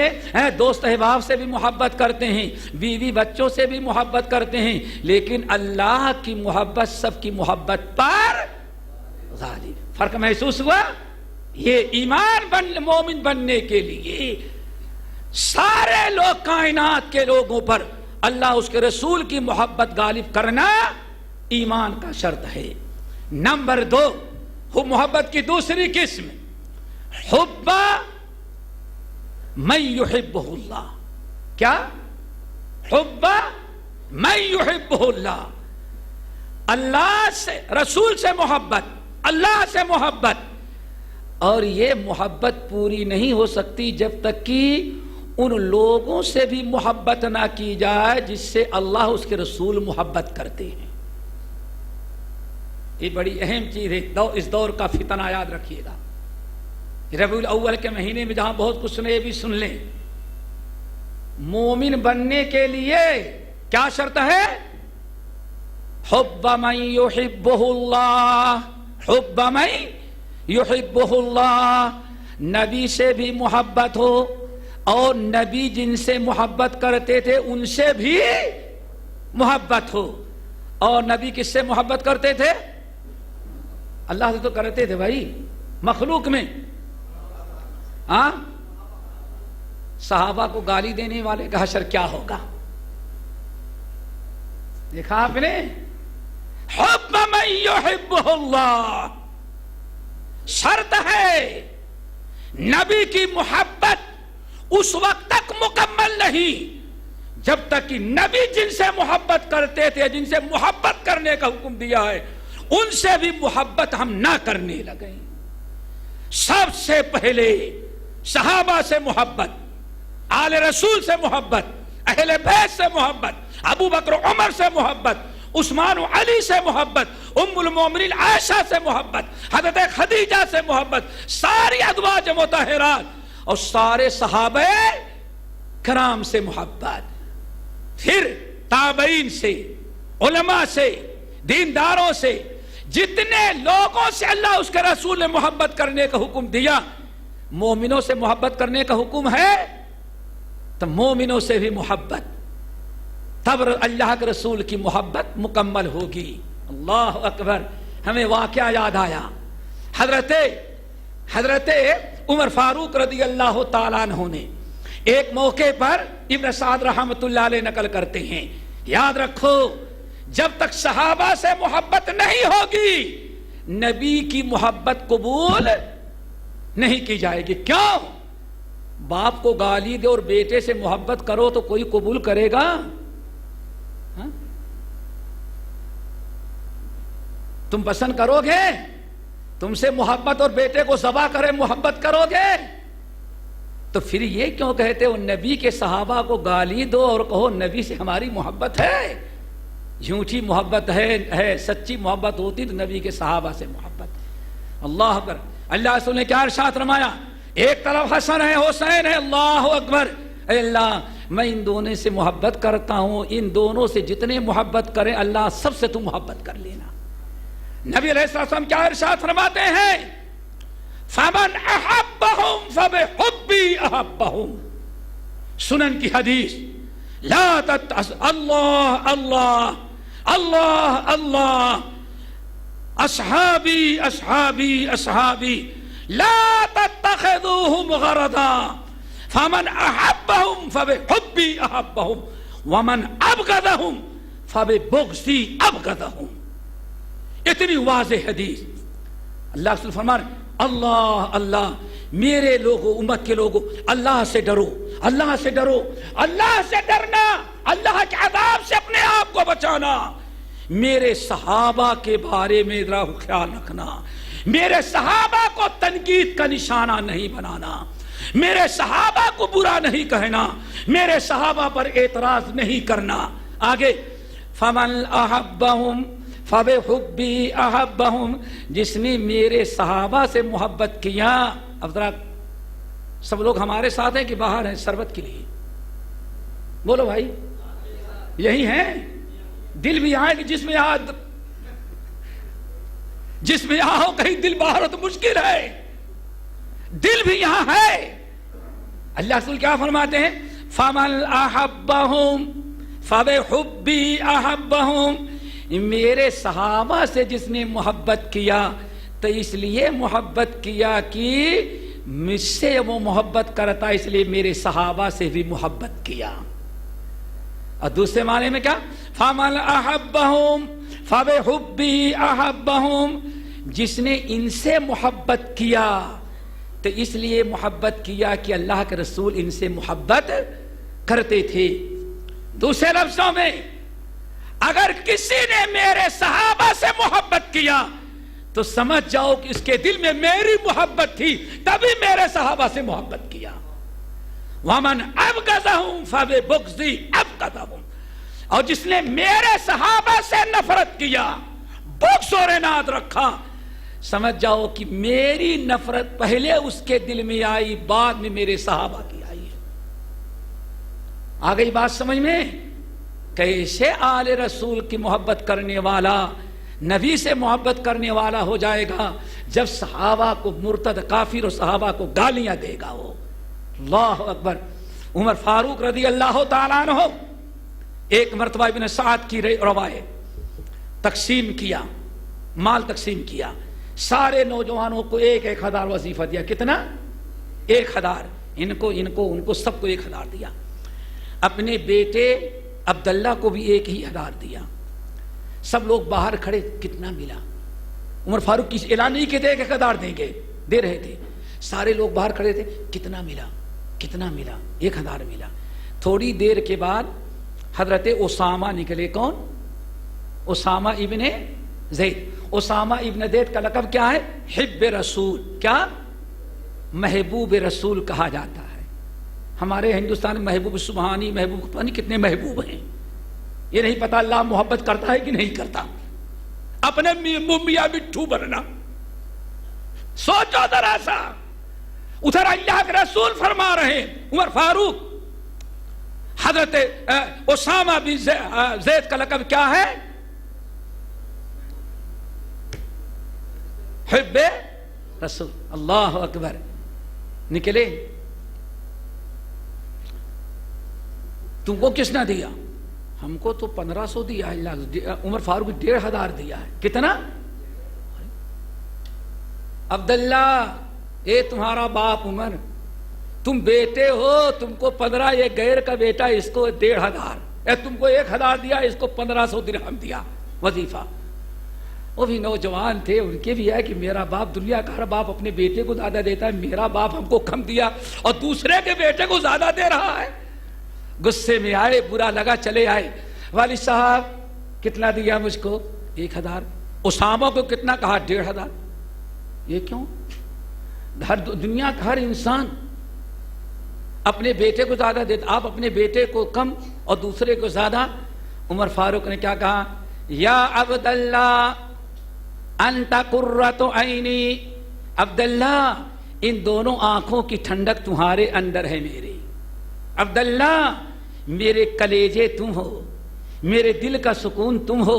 دوست احباب سے بھی محبت کرتے ہیں، بیوی بچوں سے بھی محبت کرتے ہیں. لیکن اللہ کی محبت سب کی محبت پر غالب. فرق محسوس ہوا؟ یہ مومن بننے کے لیے سارے لوگ، کائنات کے لوگوں پر اللہ اس کے رسول کی محبت غالب کرنا ایمان کا شرط ہے. نمبر 2 محبت کی دوسری قسم، حب من یحبہ اللہ. کیا؟ حب من یحبہ اللہ. اللہ سے، رسول سے محبت، اللہ سے محبت. اور یہ محبت پوری نہیں ہو سکتی جب تک کہ ان لوگوں سے بھی محبت نہ کی جائے جس سے اللہ اس کے رسول محبت کرتے ہیں. یہ بڑی اہم چیز ہے. اس دور کا فتنہ یاد رکھیے گا. ربیع الاول کے مہینے میں جہاں بہت کچھ سنے، یہ بھی سن لیں. مومن بننے کے لیے کیا شرط ہے؟ حب من یحبہ اللہ، حب من یحبہ اللہ، نبی سے بھی محبت ہو اور نبی جن سے محبت کرتے تھے ان سے بھی محبت ہو. اور نبی کس سے محبت کرتے تھے؟ اللہ سے تو کرتے تھے بھائی. مخلوق میں ہاں صحابہ کو گالی دینے والے کا حشر کیا ہوگا؟ دیکھا آپ نے؟ حب من یحبہ اللہ، شرط ہے نبی کی محبت اس وقت تک مکمل نہیں جب تک کہ نبی جن سے محبت کرتے تھے، جن سے محبت کرنے کا حکم دیا ہے، ان سے بھی محبت ہم نہ کرنے لگیں. سب سے پہلے صحابہ سے محبت، آل رسول سے محبت، اہل بیت سے محبت، ابو بکر عمر سے محبت، عثمان و علی سے محبت، ام المومنین عائشہ سے محبت، حضرت خدیجہ سے محبت، ساری ازواج مطہرات اور سارے صحابہ کرام سے محبت. پھر تابعین سے، علماء سے، دینداروں سے، جتنے لوگوں سے اللہ اس کے رسول نے محبت کرنے کا حکم دیا. مومنوں سے محبت کرنے کا حکم ہے تو مومنوں سے بھی محبت، تب اللہ کے رسول کی محبت مکمل ہوگی. اللہ اکبر. ہمیں واقعہ یاد آیا، حضرت عمر فاروق رضی اللہ تعالیٰ عنہ نے ایک موقع پر ابن سعد رحمت اللہ علیہ نقل کرتے ہیں، یاد رکھو جب تک صحابہ سے محبت نہیں ہوگی نبی کی محبت قبول نہیں کی جائے گی. کیوں؟ باپ کو گالی دے اور بیٹے سے محبت کرو تو کوئی قبول کرے گا؟ تم پسند کرو گے؟ تم سے محبت اور بیٹے کو ذبح کرے محبت کرو گے؟ تو پھر یہ کیوں کہتے ہو نبی کے صحابہ کو گالی دو اور کہو نبی سے ہماری محبت ہے؟ جھوٹی محبت ہے، سچی محبت ہوتی تو نبی کے صحابہ سے محبت. اللہ اکبر. اللہ رسول نے کیا ارشاد فرمایا؟ ایک طرف حسن ہے، حسین ہے. اللہ اکبر. اے اللہ میں ان دونوں سے محبت کرتا ہوں، ان دونوں سے جتنے محبت کریں اللہ سب سے تو محبت کر لینا. نبی علیہ السلام کیا ارشاد فرماتے ہیں؟ فمن احبهم فبحبی احبهم. سنن کی حدیث، لا اللہ اللہ اللہ اللہ اصحابی اصحابی اصحابی لا تتخذوهم غرضا فمن احبهم فبحبی احبهم ومن ابغضهم فببغضی ابغضهم. اتنی واضح حدیث. اللہ رسول فرمان اللہ اللہ میرے لوگوں، امت کے لوگوں، اللہ سے ڈرو، اللہ سے ڈرو. اللہ سے ڈرنا، اللہ کے عذاب سے اپنے آپ کو بچانا. میرے صحابہ کے بارے میں ذرا خیال رکھنا، میرے صحابہ کو تنقید کا نشانہ نہیں بنانا، میرے صحابہ کو برا نہیں کہنا، میرے صحابہ پر اعتراض نہیں کرنا. آگے فمن احبہم فبحبی احبہم، جس نے میرے صحابہ سے محبت کیا. اب ذرا سب لوگ ہمارے ساتھ ہیں کہ باہر ہیں شربت کے لیے؟ بولو بھائی، یہی ہیں؟ دل بھی آئے کہ جس میں آؤ کہیں دل باہر ہو تو مشکل ہے. دل بھی یہاں ہے. اللہ رسول کیا فرماتے ہیں؟ فمن احبہم فبحبی احبہم. میرے صحابہ سے جس نے محبت کیا تو اس لیے محبت کیا کہ مجھ سے وہ محبت کرتا، اس لیے میرے صحابہ سے بھی محبت کیا. اور دوسرے معنی میں کیا؟ فمن احبہم فبحبی احبہم. جس نے ان سے محبت کیا تو اس لیے محبت کیا کہ اللہ کے رسول ان سے محبت کرتے تھے. دوسرے لفظوں میں اگر کسی نے میرے صحابہ سے محبت کیا تو سمجھ جاؤ کہ اس کے دل میں میری محبت تھی تبھی میرے صحابہ سے محبت کیا. وَمَنْ أَبْغَضَهُمْ فَبِبُغْضِي أَبْغَضَهُمْ. اور جس نے میرے صحابہ سے نفرت کیا، بغض اور عناد رکھا، سمجھ جاؤ کہ میری نفرت پہلے اس کے دل میں آئی، بعد میں میرے صحابہ کی آئی. آ گئی بات سمجھ میں؟ کیسے آل رسول کی محبت کرنے والا نبی سے محبت کرنے والا ہو جائے گا جب صحابہ کو مرتد کافر اور صحابہ کو گالیاں دے گا وہ. اللہ اکبر. عمر فاروق رضی اللہ تعالیٰ عنہ ایک مرتبہ ابن سعد کی روایت تقسیم کیا، مال تقسیم کیا، سارے نوجوانوں کو 1,000 وظیفہ دیا. کتنا؟ 1,000. ان کو سب کو 1,000 دیا. اپنے بیٹے عبداللہ کو بھی 1,000 دیا. سب لوگ باہر کھڑے، کتنا ملا؟ عمر فاروق کی اعلان نہیں کہتے 1,000 دیں گے، دے رہے تھے. سارے لوگ باہر کھڑے تھے، کتنا ملا؟ کتنا ملا؟ 1,000 ملا. تھوڑی دیر کے بعد حضرت اسامہ نکلے. کون؟ اسامہ ابن زید. اسامہ ابن زید کا لقب کیا ہے؟ حب رسول. کیا؟ محبوب رسول کہا جاتا ہے. ہمارے ہندوستان میں محبوب سبحانی، محبوب پتہ نہیں کتنے محبوب ہیں. یہ نہیں پتا اللہ محبت کرتا ہے کہ نہیں کرتا. اپنے میاں مٹھو بننا. سوچو ذرا سا. ادھر اللہ کے رسول فرما رہے ہیں، عمر فاروق. حضرت اسامہ بن زید کا لقب کیا ہے؟ حب رسول. اللہ اکبر. نکلے. تم کو کس نے دیا؟ ہم کو تو 1,500 دیا ہے. عمر فاروق 1,500 دیا ہے. کتنا؟ عبداللہ، اے تمہارا باپ عمر، تم بیٹے ہو، تم کو 15، یہ غیر کا بیٹا، اس کو 1,500. اے تم کو 1,000 دیا، اس کو 1,500 درہم دیا وظیفہ. وہ بھی نوجوان تھے، ان کے بھی ہے کہ میرا باپ، دنیا کا ہر باپ اپنے بیٹے کو زیادہ دیتا ہے، میرا باپ ہم کو کم دیا اور دوسرے کے بیٹے کو زیادہ دے رہا ہے. غصے میں آئے، برا لگا، چلے آئے. والد صاحب کتنا دیا مجھ کو؟ 1,000. اسامہ کو کتنا کہا؟ 1,500. یہ کیوں؟ دنیا کا ہر انسان اپنے بیٹے کو زیادہ دیتا، آپ اپنے بیٹے کو کم اور دوسرے کو زیادہ. عمر فاروق نے کیا کہا؟ یا عبداللہ انت قرۃ عینی. عبداللہ، ان دونوں آنکھوں کی ٹھنڈک تمہارے اندر ہے میرے. عبداللہ، میرے کلیجے تم ہو، میرے دل کا سکون تم ہو.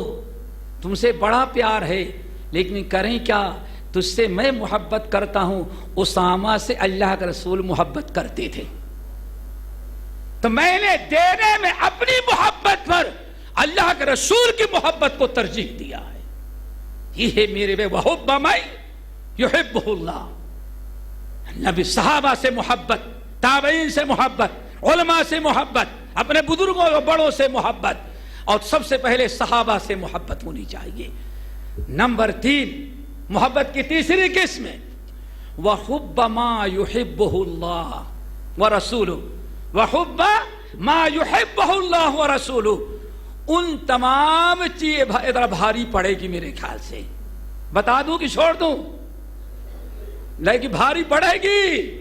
تم سے بڑا پیار ہے، لیکن کریں کیا؟ تجھ سے میں محبت کرتا ہوں. اسامہ سے اللہ کا رسول محبت کرتے تھے، تو میں نے دینے میں اپنی محبت پر اللہ کے رسول کی محبت کو ترجیح دیا ہے. یہ ہے میرے بے وحب من یحبہ اللہ. نبی صحابہ سے محبت، تابعین سے محبت، علماء سے محبت، اپنے بزرگوں اور بڑوں سے محبت، اور سب سے پہلے صحابہ سے محبت ہونی چاہیے. نمبر 3، محبت کی تیسری قسم ہے وحب ما یحبہ اللہ ورسولہ. وحب ما یحبہ اللہ ورسولہ. ان تمام چیزیں ادھر بھاری پڑے گی میرے خیال سے. بتا دوں کہ چھوڑ دوں؟ لیکن بھاری پڑے گی.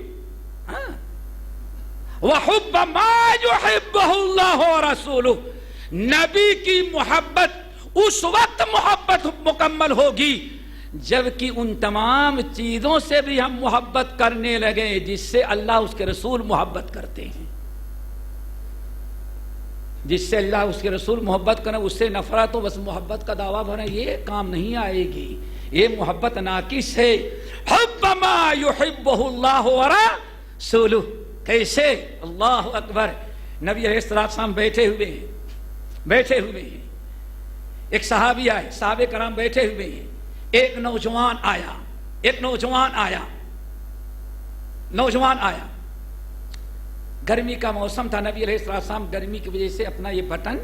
وحب ما یحبہ اللہ ورسولہ. نبی کی محبت اس وقت محبت مکمل ہوگی جبکہ ان تمام چیزوں سے بھی ہم محبت کرنے لگے جس سے اللہ اس کے رسول محبت کرتے ہیں. جس سے اللہ اس کے رسول محبت کریں، اس سے نفرت ہو، بس محبت کا دعویٰ بھریں، یہ کام نہیں آئے گی. یہ محبت ناقص ہے. حب ما یحبہ اللہ ورسولہ. کیسے؟ اللہ اکبر. نبی علیہ السلام بیٹھے ہوئے ہیں. ایک صحابی آئے، صحابہ کرام بیٹھے ہوئے ہیں. ایک نوجوان آیا. گرمی کا موسم تھا. نبی علیہ السلام گرمی کی وجہ سے اپنا یہ بٹن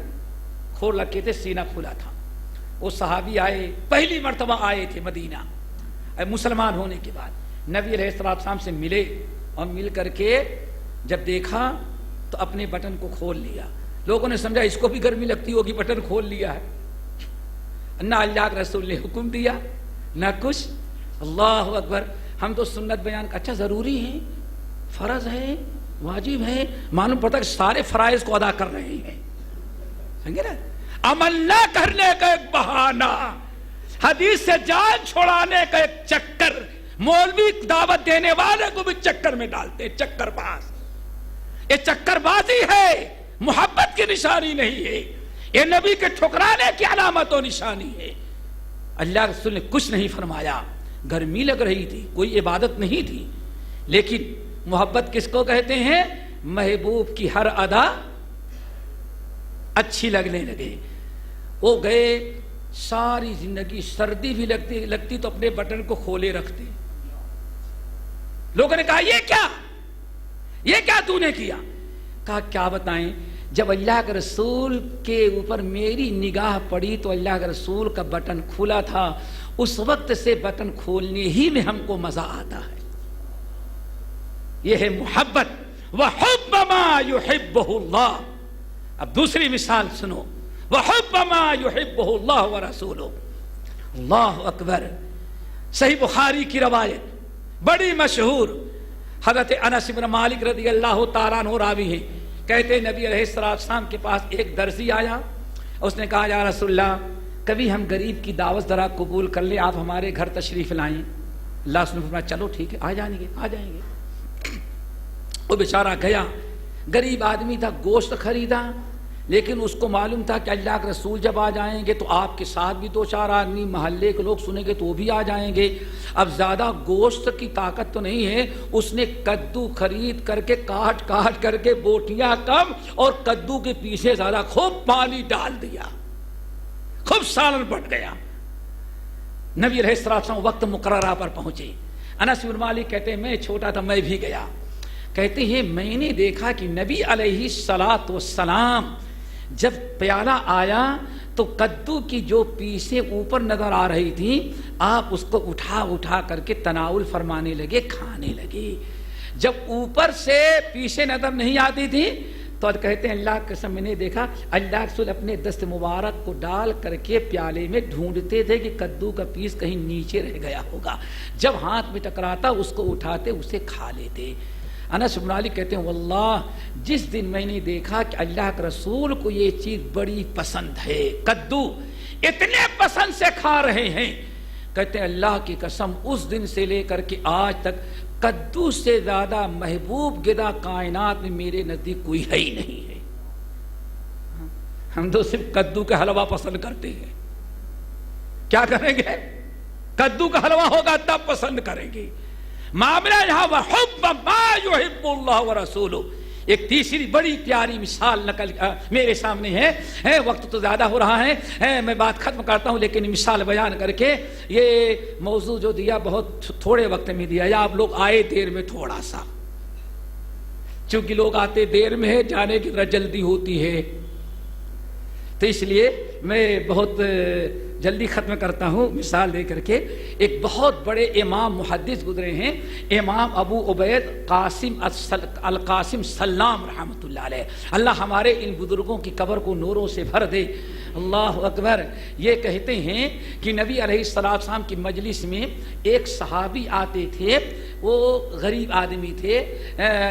کھول رکھے تھے، سینہ کھلا تھا. وہ صحابی آئے، پہلی مرتبہ آئے تھے مدینہ مسلمان ہونے کے بعد. نبی علیہ السلام سے ملے اور مل کر کے جب دیکھا تو اپنے بٹن کو کھول لیا. لوگوں نے سمجھا اس کو بھی گرمی لگتی ہوگی، بٹن کھول لیا ہے. نہ اللہ کے رسول نے حکم دیا نہ کچھ. اللہ اکبر. ہم تو سنت بیان کا اچھا ضروری ہے، فرض ہے، واجب ہے، معلوم پڑتا کہ سارے فرائض کو ادا کر رہے ہیں. سمجھے نا؟ عمل نہ کرنے کا ایک بہانہ، حدیث سے جان چھوڑانے کا ایک چکر. مولوی دعوت دینے والے کو بھی چکر میں ڈالتے ہیں. چکر باز. یہ چکر بازی ہے، محبت کی نشانی نہیں ہے. یہ نبی کے ٹھکرانے کی علامت و نشانی ہے۔ اللہ رسول نے کچھ نہیں فرمایا، گرمی لگ رہی تھی، کوئی عبادت نہیں تھی، لیکن محبت کس کو کہتے ہیں؟ محبوب کی ہر ادا اچھی لگنے لگے۔ وہ گئے، ساری زندگی سردی بھی لگتی تو اپنے بٹن کو کھولے رکھتے۔ لوگوں نے کہا یہ کیا تو نے کیا؟ کہا کیا بتائیں، جب اللہ کے رسول کے اوپر میری نگاہ پڑی تو اللہ کے رسول کا بٹن کھلا تھا، اس وقت سے بٹن کھولنے ہی میں ہم کو مزہ آتا ہے۔ یہ ہے محبت، وَحُبَّ مَا يُحِبُّهُ اللَّهُ۔ اب دوسری مثال سنو، وَحُبَّ مَا يُحِبُّهُ اللَّهُ وَرَسُولُهُ۔ اللہ اکبر۔ صحیح بخاری کی روایت بڑی مشہور، حضرت انس بن مالک رضی اللہ تعالیٰ عنہ راوی ہیں، کہتے ہیں نبی علیہ السلام کے پاس ایک درزی آیا، اس نے کہا یا رسول اللہ کبھی ہم غریب کی دعوت ذرا قبول کر لیں، آپ ہمارے گھر تشریف لائیں۔ اللہ نے فرمایا چلو ٹھیک ہے، آ جائیں گے۔ وہ بیچارہ گیا، غریب آدمی تھا، گوشت خریدا، لیکن اس کو معلوم تھا کہ اللہ کے رسول جب آ جائیں گے تو آپ کے ساتھ بھی دو چار آدمی محلے کے لوگ سنیں گے تو وہ بھی آ جائیں گے۔ اب زیادہ گوشت کی طاقت تو نہیں ہے، اس نے کدو خرید کر کے کاٹ کر کے بوٹیاں کم اور کدو کے پیچھے زیادہ خوب پانی ڈال دیا، خوب سالن بٹ گیا۔ نبی علیہ السلام وقت مقررہ پر پہنچے۔ انس بن مالک کہتے ہیں میں چھوٹا تھا، میں بھی گیا۔ کہتے ہیں میں نے دیکھا کہ نبی علیہ السلام جب پیالہ آیا تو کدو کی جو پیسیں اوپر نظر آ رہی تھی، آپ اس کو اٹھا کر کے تناول فرمانے لگے، کھانے لگے۔ جب اوپر سے پیسیں نظر نہیں آتی تھی تو کہتے ہیں اللہ کی قسم میں نے دیکھا اللہ رسول اپنے دست مبارک کو ڈال کر کے پیالے میں ڈھونڈتے تھے کہ کدو کا پیس کہیں نیچے رہ گیا ہوگا، جب ہاتھ میں ٹکراتا اس کو اٹھاتے اسے کھا لیتے۔ انس بن مالک کہتے ہیں واللہ جس دن میں نے دیکھا کہ اللہ کے رسول کو یہ چیز بڑی پسند ہے، کدو اتنے پسند سے کھا رہے ہیں، کہتے ہیں اللہ کی قسم اس دن سے لے کر کے آج تک کدو سے زیادہ محبوب غذا کائنات میں میرے نزدیک کوئی ہے ہی نہیں ہے۔ ہم تو صرف کدو کا حلوہ پسند کرتے ہیں، کیا کریں گے؟ کدو کا حلوہ ہوگا تب پسند کریں گے۔ معاملہ یہاں وَحُبَّ مَا يُحِبُّ اللَّهُ وَرَسُولُهُ۔ ایک تیسری بڑی پیاری مثال میرے سامنے ہے، وقت تو زیادہ ہو رہا ہے، میں بات ختم کرتا ہوں لیکن مثال بیان کر کے یہ موضوع جو دیا بہت تھوڑے وقت میں دیا، یا آپ لوگ آئے دیر میں تھوڑا سا، چونکہ لوگ آتے دیر میں ہے، جانے کی طرح جلدی ہوتی ہے، تو اس لیے میں بہت جلدی ختم کرتا ہوں مثال دے کر کے۔ ایک بہت بڑے امام محدث گزرے ہیں، امام ابو عبید القاسم سلام رحمۃ اللہ علیہ۔ اللہ ہمارے ان بزرگوں کی قبر کو نوروں سے بھر دے۔ اللہ اکبر۔ یہ کہتے ہیں کہ نبی علیہ السلام کی مجلس میں ایک صحابی آتے تھے، وہ غریب آدمی تھے،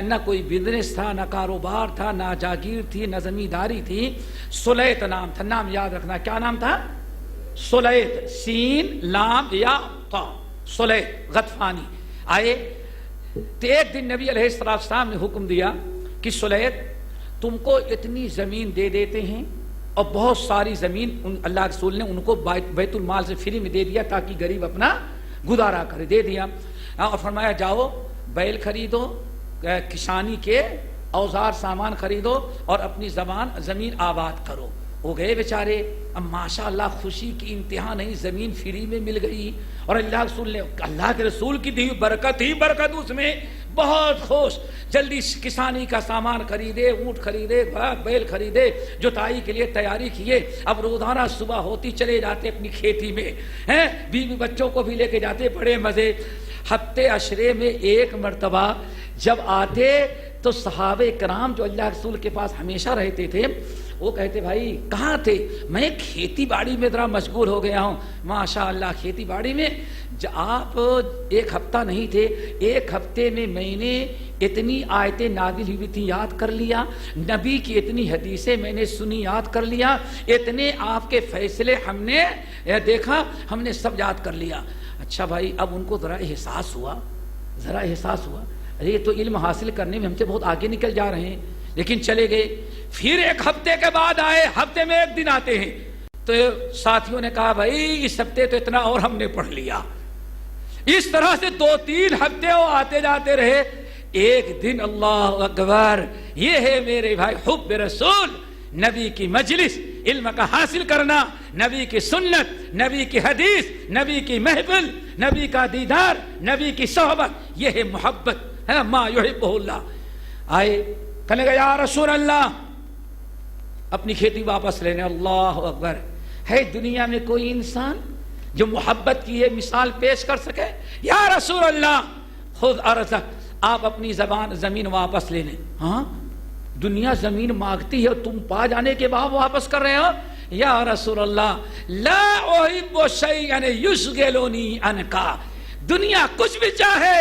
نہ کوئی بزنس تھا، نہ کاروبار تھا، نہ جاگیر تھی، نہ زمینداری تھی۔ سلیت نام تھا، نام یاد رکھنا، کیا نام تھا؟ سلیت، سین لام یا طا، سلیت غطفانی۔ آئے تو ایک دن نبی علیہ السلام نے حکم دیا کہ سلیت تم کو اتنی زمین دے دیتے ہیں، اور بہت ساری زمین اللہ رسول نے ان کو بیت المال سے فری میں دے دیا تاکہ غریب اپنا گزارا کرے، دے دیا، اور فرمایا جاؤ بیل خریدو، کسانی کے اوزار سامان خریدو اور اپنی زمین آباد کرو۔ وہ گئے بیچارے، اب ماشاء اللہ خوشی کی انتہا نہیں، زمین فری میں مل گئی، اور اللہ کے رسول کی دی برکت ہی برکت اس میں، بہت خوش، جلدی کسانی کا سامان خریدے، اونٹ خریدے، بیل خریدے، جوتائی کے لیے تیاری کیے۔ اب روزانہ صبح ہوتی چلے جاتے اپنی کھیتی میں، بیوی بچوں کو بھی لے کے جاتے، بڑے مزے۔ ہفتے عشرے میں ایک مرتبہ جب آتے تو صحابہ کرام جو اللہ رسول کے پاس ہمیشہ رہتے تھے، وہ کہتے بھائی کہاں تھے؟ میں کھیتی باڑی میں ذرا مشغول ہو گیا ہوں۔ ماشاء اللہ کھیتی باڑی میں آپ ایک ہفتہ نہیں تھے، ایک ہفتے میں میں نے اتنی آیتیں نازل ہوئی تھی یاد کر لیا، نبی کی اتنی حدیثیں میں نے سنی یاد کر لیا، اتنے آپ کے فیصلے ہم نے دیکھا، ہم نے سب یاد کر لیا۔ اچھا بھائی، اب ان کو ذرا احساس ہوا، ارے یہ تو علم حاصل کرنے میں ہم سے بہت آگے نکل جا رہے ہیں، لیکن چلے گئے. پھر ایک ہفتے کے بعد آئے, ہفتے میں ایک دن آتے ہیں. تو ساتھیوں نے کہا بھائی اس ہفتے تو اتنا اور ہم نے پڑھ لیا. اس طرح سے 2-3 ہفتے وہ آتے جاتے رہے. ایک دن اللہ اکبر, یہ ہے میرے بھائی حب رسول, نبی کی مجلس, علم کا حاصل کرنا, نبی کی سنت, نبی کی حدیث, نبی کی محفل, نبی کا دیدار, نبی کی صحبت, یہ ہے محبت ہے ما یحبہ اللہ. آئے کہنے گا یا رسول اللہ اپنی کھیتی واپس لینے. اللہ اکبر, ہے دنیا میں کوئی انسان جو محبت کی یہ مثال پیش کر سکے؟ یا رسول اللہ خود ارزق, آپ اپنی زمین واپس لے لیں. ہاں دنیا زمین مانگتی ہے اور تم پا جانے کے بعد واپس کر رہے ہو؟ یا رسول اللہ لا احب شیئا یشغلنی عنک, دنیا کچھ بھی چاہے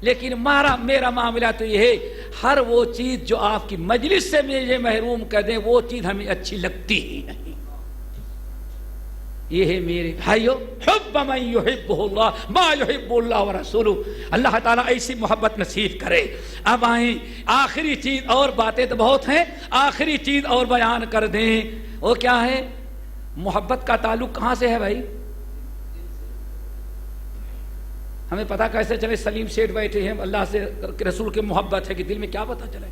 لیکن میرا معاملہ تو یہ ہے, ہر وہ چیز جو آپ کی مجلس سے مجھے محروم کر دیں وہ چیز ہمیں اچھی لگتی ہی نہیں. یہ ہے میرے بھائیو حب من یحبہ اللہ ما یحب اللہ ورسولہ. اللہ تعالیٰ ایسی محبت نصیب کرے. اب آئیں آخری چیز, اور باتیں تو بہت ہیں, آخری چیز اور بیان کر دیں. وہ کیا ہے؟ محبت کا تعلق کہاں سے ہے بھائی؟ ہمیں پتا کیسے چلے؟ سلیم سیٹھ بیٹھے ہیں, اللہ سے رسول کے محبت ہے کہ دل میں کیا پتا چلے؟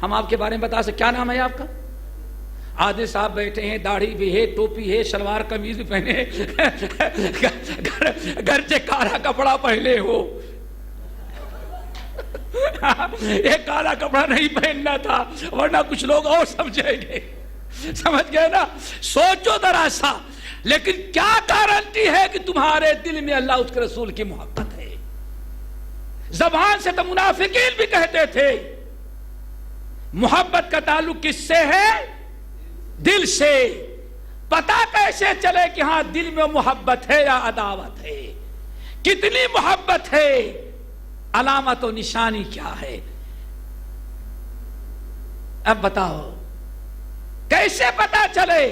ہم آپ کے بارے میں بتا سکتے. کیا نام ہے آپ کا؟ عادل صاحب بیٹھے ہیں, داڑھی بھی ہے, ٹوپی ہے, شلوار قمیض بھی پہنے, گھر سے کالا کپڑا پہنے ہو. ایک کالا کپڑا نہیں پہننا تھا ورنہ کچھ لوگ اور سمجھیں گے. سمجھ گئے نا؟ سوچو ذرا سا. لیکن کیا گارنٹی ہے کہ تمہارے دل میں اللہ اس کے رسول کی محبت ہے؟ زبان سے تو منافقین بھی کہتے تھے. محبت کا تعلق کس سے ہے؟ دل سے. پتا کیسے چلے کہ ہاں دل میں محبت ہے یا عداوت ہے؟ کتنی محبت ہے؟ علامت و نشانی کیا ہے؟ اب بتاؤ کیسے پتا چلے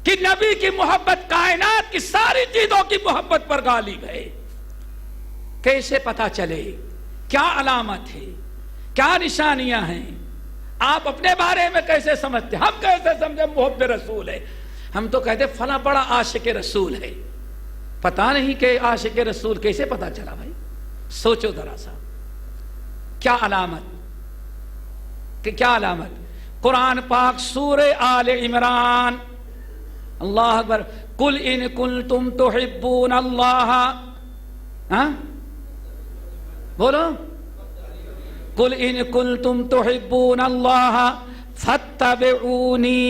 کہ نبی کی محبت کائنات کی ساری چیزوں کی محبت پر غالب ہے؟ کیسے پتا چلے؟ کیا علامت ہے؟ کیا نشانیاں ہیں؟ آپ اپنے بارے میں کیسے سمجھتے؟ ہم کیسے سمجھے محب رسول ہے؟ ہم تو کہتے فلاں بڑا عاشق رسول ہے. پتا نہیں کہ عاشق رسول کیسے پتا چلا بھائی؟ سوچو ذرا سا. کیا علامت؟ کہ کیا علامت؟ قرآن پاک سورہ آل عمران, اللہ اکبر, قل ان کنتم تحبون اللہ, ہاں بولو, قل ان کنتم تحبون اللہ فاتبعونی.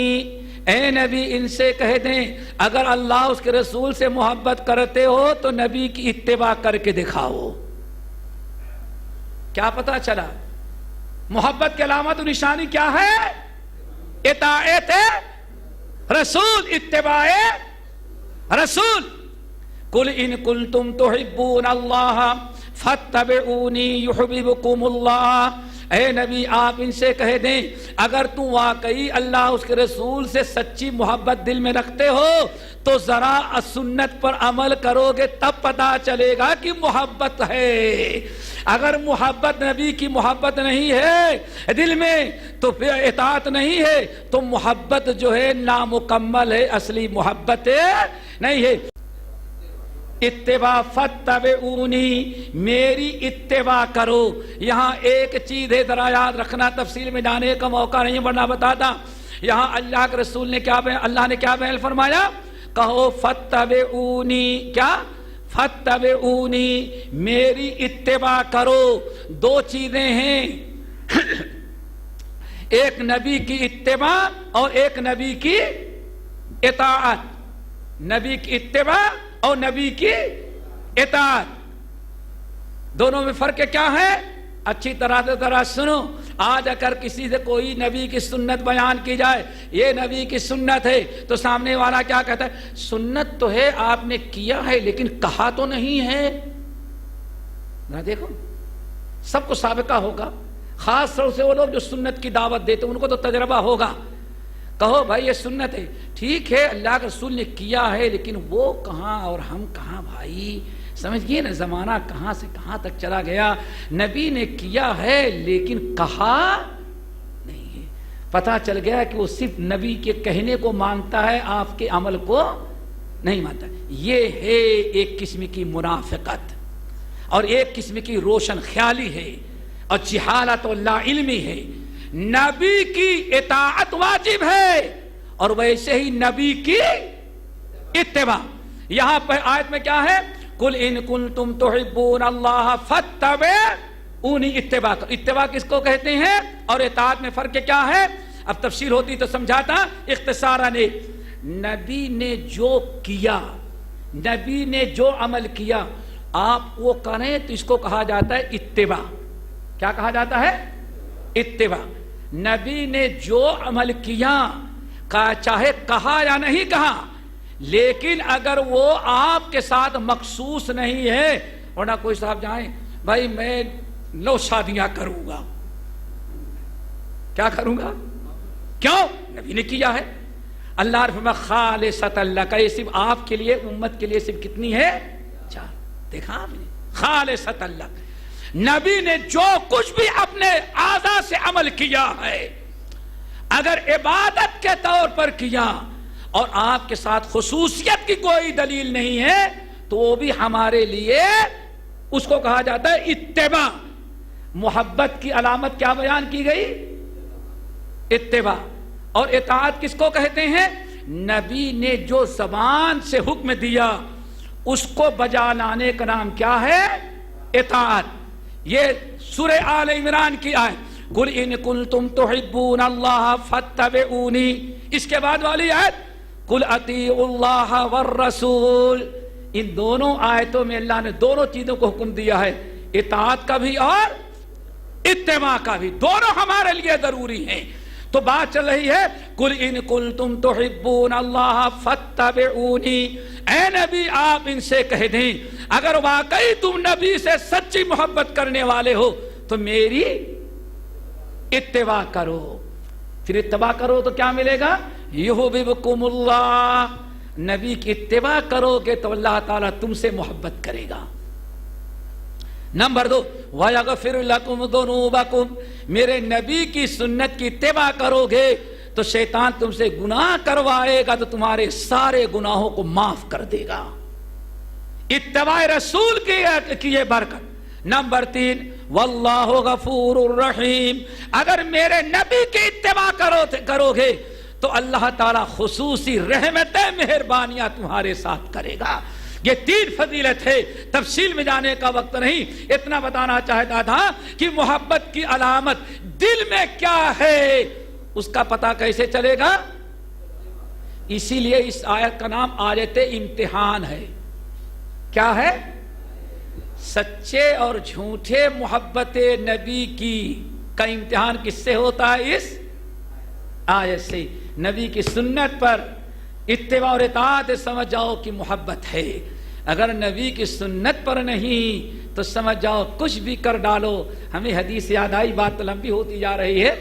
اے نبی ان سے کہہ دیں اگر اللہ اس کے رسول سے محبت کرتے ہو تو نبی کی اتباع کر کے دکھاؤ. کیا پتا چلا؟ محبت کی علامت و نشانی کیا ہے؟ اطاعت رسول, اتباع رسول. قل ان کنتم تحبون اللہ فاتبعونی یحببکم اللہ. اے نبی آپ ان سے کہہ دیں اگر تم واقعی اللہ اس کے رسول سے سچی محبت دل میں رکھتے ہو تو ذرا سنت پر عمل کرو گے تب پتا چلے گا کہ محبت ہے. اگر محبت نبی کی محبت نہیں ہے دل میں تو پھر اطاعت نہیں ہے, تو محبت جو ہے نامکمل ہے, اصلی محبت نہیں ہے. اتباع فاتبعونی, میری اتباع کرو. یہاں ایک چیز ہے ذرا یاد رکھنا, تفصیل میں جانے کا موقع نہیں ورنہ بتاتا. یہاں اللہ کے رسول نے اللہ نے کیا بیان فرمایا؟ کہو فاتبعونی. کیا؟ فاتبعونی, میری اتباع کرو. دو چیزیں ہیں, ایک نبی کی اتباع اور ایک نبی کی اطاعت. نبی کی اتباع اور نبی کی اطاعت, دونوں میں فرق کیا ہے؟ اچھی طرح سے ذرا سنو. آج اگر کسی سے کوئی نبی کی سنت بیان کی جائے, یہ نبی کی سنت ہے, تو سامنے والا کیا کہتا ہے؟ سنت تو ہے, آپ نے کیا ہے لیکن کہا تو نہیں ہے. نہ دیکھو سب کو سابقہ ہوگا, خاص طور سے وہ لوگ جو سنت کی دعوت دیتے ان کو تو تجربہ ہوگا. کہو بھائی یہ سنت ہے, ٹھیک ہے اللہ کے رسول نے کیا ہے لیکن وہ کہاں اور ہم کہاں بھائی؟ سمجھئے نا زمانہ کہاں سے کہاں تک چلا گیا. نبی نے کیا ہے لیکن کہا نہیں. پتہ چل گیا کہ وہ صرف نبی کے کہنے کو مانتا ہے، آپ کے عمل کو نہیں مانتا. یہ ہے ایک قسم کی منافقت اور ایک قسم کی روشن خیالی ہے اور جہالت و لا علمی ہے. نبی کی اطاعت واجب ہے اور ویسے ہی نبی کی اتباع. یہاں پر آیت میں کیا ہے؟ قل ان کنتم تحبون اللہ فاتبعونی. اتباع. اتباع کس کو کہتے ہیں اور اطاعت میں فرق کیا ہے؟ اب تفصیل ہوتی تو سمجھاتا. اختصاراً نبی نے جو کیا، نبی نے جو عمل کیا آپ وہ کریں تو اس کو کہا جاتا ہے اتباع. کیا کہا جاتا ہے؟ اتباع. نبی نے جو عمل کیا چاہے کہا یا نہیں کہا، لیکن اگر وہ آپ کے ساتھ مخصوص نہیں ہے، ورنہ کوئی صاحب جائیں بھائی میں 9 شادیاں کروں گا، کیا کروں گا؟ کیوں؟ نبی نے کیا ہے. اللہ رحمہ خالصۃ اللہ کا، یہ صرف آپ کے لیے، امت کے لیے صرف کتنی ہے؟ 4. دیکھا آپ نے؟ خالصۃ اللہ. نبی نے جو کچھ بھی اپنے اعضاء سے عمل کیا ہے اگر عبادت کے طور پر کیا اور آپ کے ساتھ خصوصیت کی کوئی دلیل نہیں ہے تو وہ بھی ہمارے لیے اس کو کہا جاتا ہے اتباع. محبت کی علامت کیا بیان کی گئی؟ اتباع. اور اطاعت کس کو کہتے ہیں؟ نبی نے جو زبان سے حکم دیا اس کو بجا لانے کا نام کیا ہے؟ اطاعت. یہ سورہ آل عمران کی آیت قل ان کنتم تحبون اللہ فاتبعونی. اس کے بعد والی آیت قل اطیعوا اللہ والرسول. ان دونوں آیتوں میں اللہ نے دونوں چیزوں کو حکم دیا ہے، اطاعت کا بھی اور اتباع کا بھی. دونوں ہمارے لیے ضروری ہیں. تو بات چل رہی ہے قل ان کنتم تحبون اللہ فاتبعونی. اے نبی آپ ان سے کہہ دیں اگر واقعی تم نبی سے سچی محبت کرنے والے ہو تو میری اتباع کرو. پھر اتباع کرو تو کیا ملے گا؟ یحببکم اللہ. نبی کی اتباع کرو گے تو اللہ تعالیٰ تم سے محبت کرے گا. نمبر 2 وَيَغْفِرْ لَكُمْ ذُنُوبَكُمْ. میرے نبی کی سنت کی اتباع کرو گے تو شیطان تم سے گناہ کروائے گا تو تمہارے سارے گناہوں کو معاف کر دے گا. اتباع رسول کی یہ برکت. نمبر 3 واللہ غفور الرحیم. اگر میرے نبی کی اتباع کرو گے تو اللہ تعالیٰ خصوصی رحمتیں مہربانیاں تمہارے ساتھ کرے گا. یہ 3 فضیلت ہے، تفصیل میں جانے کا وقت نہیں. اتنا بتانا چاہتا تھا کہ محبت کی علامت دل میں کیا ہے اس کا پتہ کیسے چلے گا. اسی لیے اس آیت کا نام آیت امتحان ہے. کیا ہے؟ سچے اور جھوٹے محبت نبی کی کا امتحان کس سے ہوتا ہے؟ اس آیت سے. نبی کی سنت پر اتباع اور اطاعت سمجھ جاؤ کہ محبت ہے. اگر نبی کی سنت پر نہیں تو سمجھ جاؤ کچھ بھی کر ڈالو. ہمیں حدیث یاد آئی، بات لمبی ہوتی جا رہی ہے.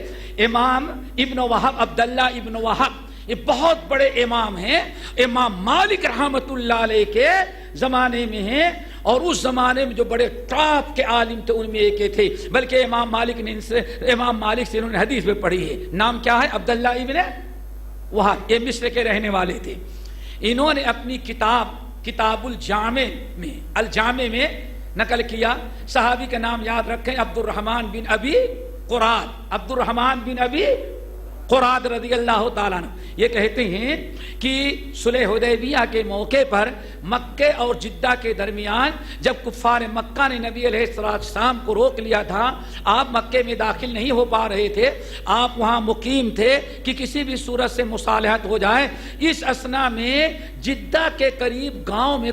امام ابن وہب، عبداللہ ابن وہب، یہ بہت بڑے امام ہیں. امام مالک رحمت اللہ علیہ کے زمانے میں ہیں اور اس زمانے میں جو بڑے ٹاپ کے عالم تھے ان میں ایک تھے. بلکہ امام مالک سے انہوں نے حدیث میں پڑھی ہے. نام کیا ہے؟ عبداللہ ابن وہب. یہ مصر کے رہنے والے تھے. انہوں نے اپنی کتاب الجامع میں نقل کیا. صحابی کا نام یاد رکھیں، عبد الرحمن بن ابی قراد رضی اللہ تعالیٰ عنہ. یہ کہتے ہیں کہ صلح حدیبیہ کے موقع پر مکہ اور جدہ کے درمیان جب کفار مکہ نے نبی علیہ السلام کو روک لیا تھا، آپ مکہ میں داخل نہیں ہو پا رہے تھے، آپ وہاں مقیم تھے کہ کسی بھی صورت سے مصالحت ہو جائے. اس اثنا میں جدہ کے قریب گاؤں میں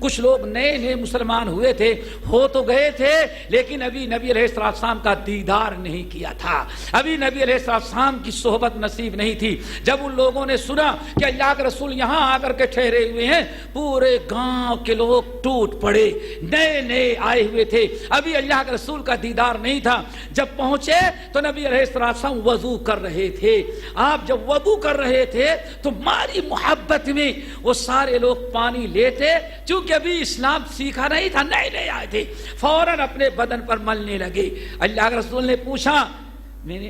کچھ لوگ نئے مسلمان ہوئے تھے، ہو تو گئے تھے لیکن ابھی نبی علیہ السلام کا دیدار نہیں کیا تھا، ابھی نبی علیہ السلام کی صحبت نصیب نہیں تھی. جب ان لوگوں نے سنا کہ اللہ کے رسول یہاں آ کر کے ٹھہرے ہوئے ہیں، پورے گاؤں کے لوگ ٹوٹ پڑے. نئے آئے ہوئے تھے، ابھی اللہ کے رسول کا دیدار نہیں تھا. جب پہنچے تو نبی علیہ السلام وضو کر رہے تھے. آپ جب وضو کر رہے تھے تو ماری محبت میں وہ سارے لوگ پانی لیتے، چونکہ ابھی اسلام سیکھا نہیں تھا، نئے آئے تھے، فوراً اپنے بدن پر ملنے لگے. اللہ کے رسول نے پوچھا، میں نے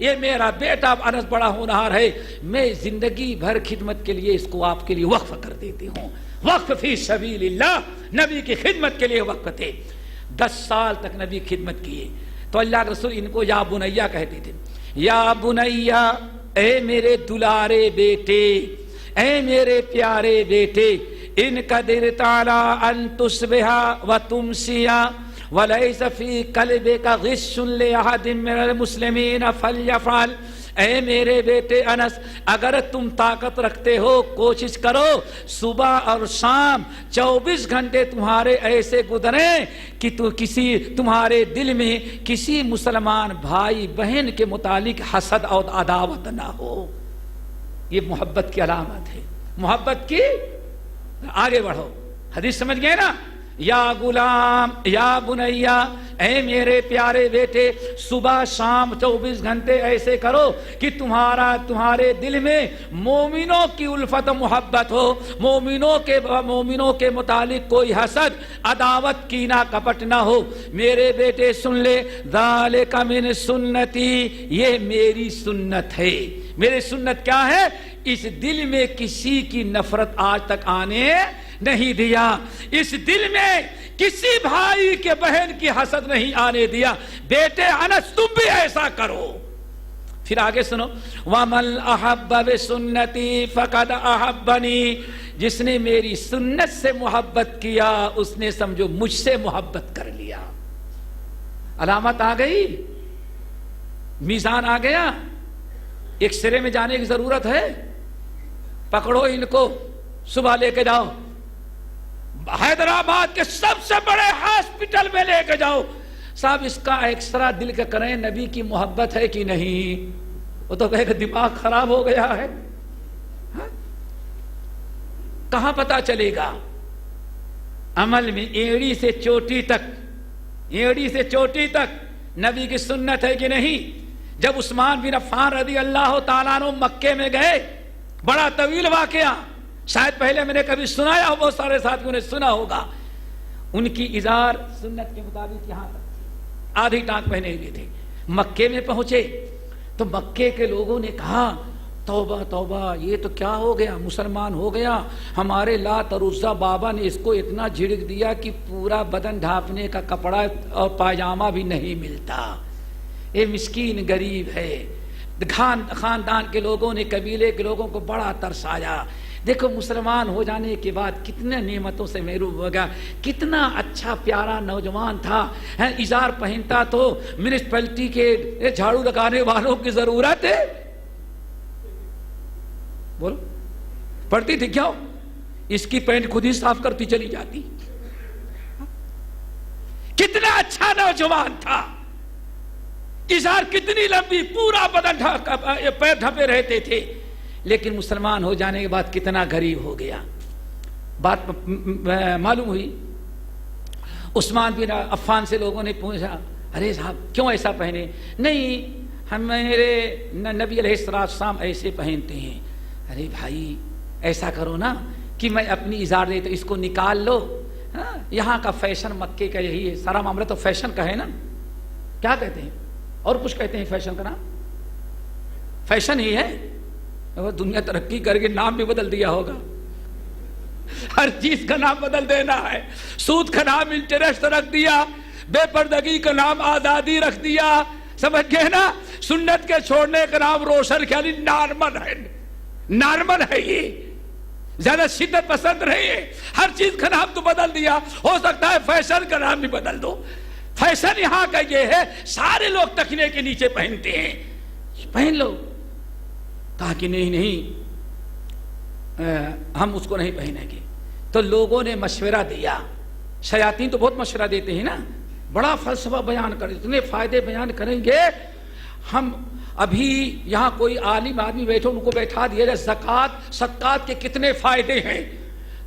یہ میرا بیٹا انس بڑا ہونہار ہے، میں زندگی بھر خدمت کے لیے اس کو آپ کے لیے وقف کر دیتی ہوں۔ وقف فی سبیل اللہ، نبی کی خدمت کے لیے وقف تھے۔ 10 سال تک نبی خدمت کیے تو اللہ کے رسول ان کو یا بنیا کہتے تھے۔ یا بنیا، اے میرے دلارے بیٹے، اے میرے پیارے بیٹے، ان قدر تعالی ان تصبح و تمسیا ولیس فی قلبک غش لأحد من المسلمین فلیفعل۔ اے میرے بیٹے انس، اگر تم طاقت رکھتے ہو کوشش کرو صبح اور شام 24 گھنٹے تمہارے ایسے گزریں کہ تمہارے دل میں کسی مسلمان بھائی بہن کے متعلق حسد اور عداوت نہ ہو۔ یہ محبت کی علامت ہے، محبت کی۔ آگے بڑھو، حدیث سمجھ گئے نا؟ یا غلام یا بنیا، اے میرے پیارے بیٹے، صبح شام 24 گھنٹے ایسے کرو کہ تمہارے دل میں مومنوں کی الفت و محبت ہو، مومنوں کے متعلق کوئی حسد عداوت کینہ کپٹ نہ ہو۔ میرے بیٹے سن لے، ذالک من سنتی، یہ میری سنت ہے۔ میری سنت کیا ہے؟ اس دل میں کسی کی نفرت آج تک آنے نہیں دیا، اس دل میں کسی بھائی کے بہن کی حسد نہیں آنے دیا۔ بیٹے انس تم بھی ایسا کرو۔ پھر آگے سنو، وَمَنْ أَحَبَّ بِسُنَّتِي فَقَدْ أَحَبَّنِي، جس نے میری سنت سے محبت کیا اس نے سمجھو مجھ سے محبت کر لیا۔ علامت آ گئی، میزان آ گیا، ایک سرے میں جانے کی ضرورت ہے۔ پکڑو ان کو، صبح لے کے جاؤ حیدرآباد کے سب سے بڑے ہاسپٹل میں لے کے جاؤ، صاحب اس کا ایکسرا دل کا کریں نبی کی محبت ہے کہ نہیں۔ وہ تو کہے کہ دماغ خراب ہو گیا ہے، کہاں پتا چلے گا؟ عمل میں ایڑی سے چوٹی تک نبی کی سنت ہے کہ نہیں؟ جب عثمان بن عفان رضی اللہ تعالیٰ عنہ مکے میں گئے، بڑا طویل واقعہ، شاید پہلے میں نے کبھی سنایا ہو، بہت سارے ساتھیوں نے سنا ہوگا۔ ان کی ازار سنت کے مطابق یہاں تک آدھی ٹانک پہنے ہوئے تھے۔ مکے میں پہنچے تو مکے کے لوگوں نے کہا توبہ توبہ، یہ تو کیا ہو گیا، مسلمان ہو گیا، ہمارے لات اور عزا بابا نے اس کو اتنا جھڑک دیا کہ پورا بدن ڈھانپنے کا کپڑا اور پائجامہ بھی نہیں ملتا، یہ مسکین غریب ہے۔ خاندان کے لوگوں نے، قبیلے کے لوگوں کو بڑا ترس آیا۔ دیکھو مسلمان ہو جانے کے بعد کتنے نعمتوں سے محروم ہو گیا، کتنا اچھا پیارا نوجوان تھا، ازار پہنتا تو میونسپلٹی کے جھاڑو لگانے والوں کی ضرورت ہے؟ بولو، پڑھتی تھی کیا؟ اس کی پینٹ خود ہی صاف کرتی چلی جاتی۔ کتنا اچھا نوجوان تھا، ازار کتنی لمبی، پورا بدن پیر ڈھپے رہتے تھے، لیکن مسلمان ہو جانے کے بعد کتنا غریب ہو گیا۔ بات معلوم ہوئی، عثمان بن عفان سے لوگوں نے پوچھا، ارے صاحب کیوں ایسا پہنے؟ نہیں، ہمارے نبی علیہ السلام ایسے پہنتے ہیں۔ ارے بھائی ایسا کرو نا کہ میں اپنی ازار دے تو اس کو نکال لو، یہاں کا فیشن مکے کا یہی ہے، سارا معاملہ تو فیشن کا ہے نا۔ کیا کہتے ہیں؟ اور کچھ کہتے ہیں فیشن کا نام؟ فیشن ہی ہے، دنیا ترقی کر کے نام بھی بدل دیا ہوگا، ہر چیز کا نام بدل دینا ہے۔ سود کا نام انٹرسٹ رکھ دیا، بے پردگی کا نام آزادی رکھ دیا، سمجھ گئے نا؟ سنت کے چھوڑنے کا نام روشن خیالی، نارمل ہے، یہ زیادہ شدت پسند نہیں ہے۔ ہر چیز کا نام تو بدل دیا، ہو سکتا ہے فیشن کا نام بھی بدل دو۔ فیشن یہاں کا یہ ہے، سارے لوگ تکیے کے نیچے پہنتے ہیں، پہن لو۔ کہا کہ نہیں ہم اس کو نہیں پہنیں گے۔ تو لوگوں نے مشورہ دیا، شیاطین تو بہت مشورہ دیتے ہیں نا، بڑا فلسفہ بیان کر، اتنے فائدے بیان کریں گے۔ ہم ابھی یہاں کوئی عالم آدمی بیٹھے، ان کو بیٹھا دیا جائے زکوٰۃ صدقات کے کتنے فائدے ہیں،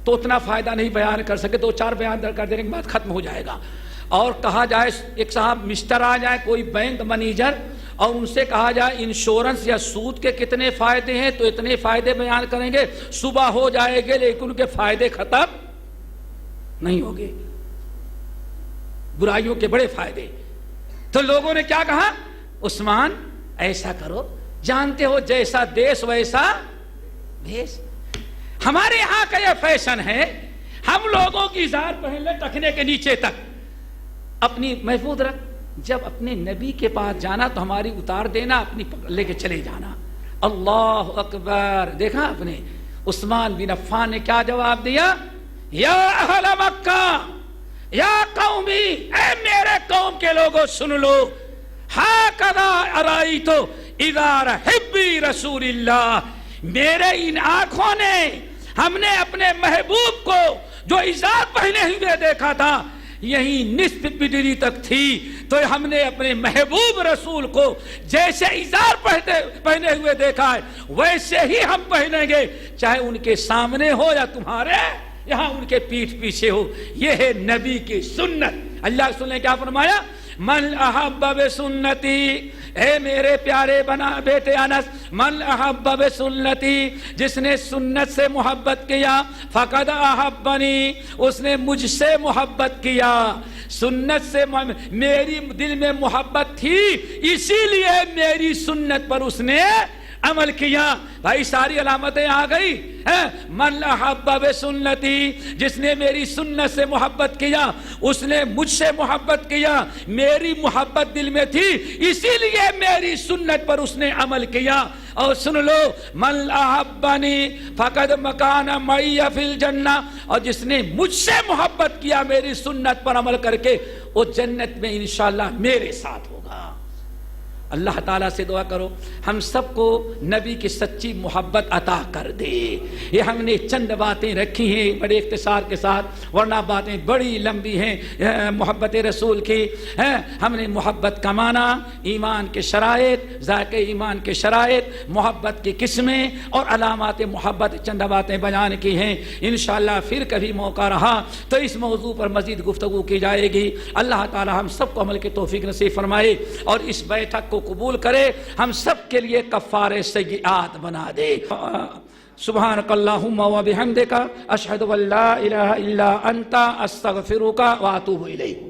تو اتنا فائدہ نہیں بیان کر سکے، 2-4 بیان کر دینے کے بعد ختم ہو جائے گا۔ اور کہا جائے ایک صاحب مسٹر آ جائے، کوئی بینک مینیجر، اور ان سے کہا جائے انشورنس یا سود کے کتنے فائدے ہیں، تو اتنے فائدے بیان کریں گے، صبح ہو جائے گے لیکن ان کے فائدے ختم نہیں ہوں گے، برائیوں کے بڑے فائدے۔ تو لوگوں نے کیا کہا؟ عثمان ایسا کرو، جانتے ہو جیسا دیش ویسا بھیش۔ ہمارے یہاں کا یہ فیشن ہے، ہم لوگوں کی ازار پہن لے ٹخنے کے نیچے تک، اپنی محفوظ رکھ، جب اپنے نبی کے پاس جانا تو ہماری اتار دینا، اپنی لے کے چلے جانا۔ اللہ اکبر۔ دیکھا آپ نے عثمان بن عفان نے کیا جواب دیا؟ یا اہل مکہ، یا قومی، اے میرے قوم کے لوگوں سن لو، ہاکذا ارائیتو اذا رحبی رسول اللہ، میرے ان آنکھوں نے ہم نے اپنے محبوب کو جو ازار پہنے ہوئے دیکھا تھا، یہی نصف بدری تک تھی، تو ہم نے اپنے محبوب رسول کو جیسے ازار پہنے ہوئے دیکھا ہے ویسے ہی ہم پہنیں گے، چاہے ان کے سامنے ہو یا تمہارے یہاں ان کے پیٹھ پیچھے ہو۔ یہ ہے نبی کی سنت۔ اللہ رسول نے کیا فرمایا؟ من احب بسنتی، اے میرے پیارے بنا بیٹے انس، من احب بسنتی، جس نے سنت سے محبت کیا، فقد احبنی، اس نے مجھ سے محبت کیا۔ سنت سے میری دل میں محبت تھی، اسی لیے میری سنت پر اس نے عمل کیا۔ بھائی ساری علامتیں آ گئی۔ من احب بسنتی، جس نے میری سنت سے محبت کیا، اس نے مجھ سے محبت کیا، میری محبت دل میں تھی، اسی لیے میری سنت پر اس نے عمل کیا۔ اور سن لو، من احبنی فقد مکان معی فی الجنہ، اور جس نے مجھ سے محبت کیا میری سنت پر عمل کر کے، وہ جنت میں انشاءاللہ میرے ساتھ ہوگا۔ اللہ تعالیٰ سے دعا کرو ہم سب کو نبی کی سچی محبت عطا کر دے۔ یہ ہم نے چند باتیں رکھی ہیں بڑے اختصار کے ساتھ، ورنہ باتیں بڑی لمبی ہیں محبت رسول کی۔ ہم نے محبت کا معنی، ایمان کے شرائط، ذائقہ ایمان کے شرائط، محبت کی قسمیں اور علامات محبت چند باتیں بیان کی ہیں۔ انشاءاللہ پھر کبھی موقع رہا تو اس موضوع پر مزید گفتگو کی جائے گی۔ اللہ تعالیٰ ہم سب کو عمل کی توفیق نصیب فرمائے اور اس بیٹھک کو قبول کرے، ہم سب کے لیے کفارہ سیئات بنا دے۔ سبحانک اللہم و بحمدک، اشہد ان لا الہ الا انت، استغفرک و اتوب الیک۔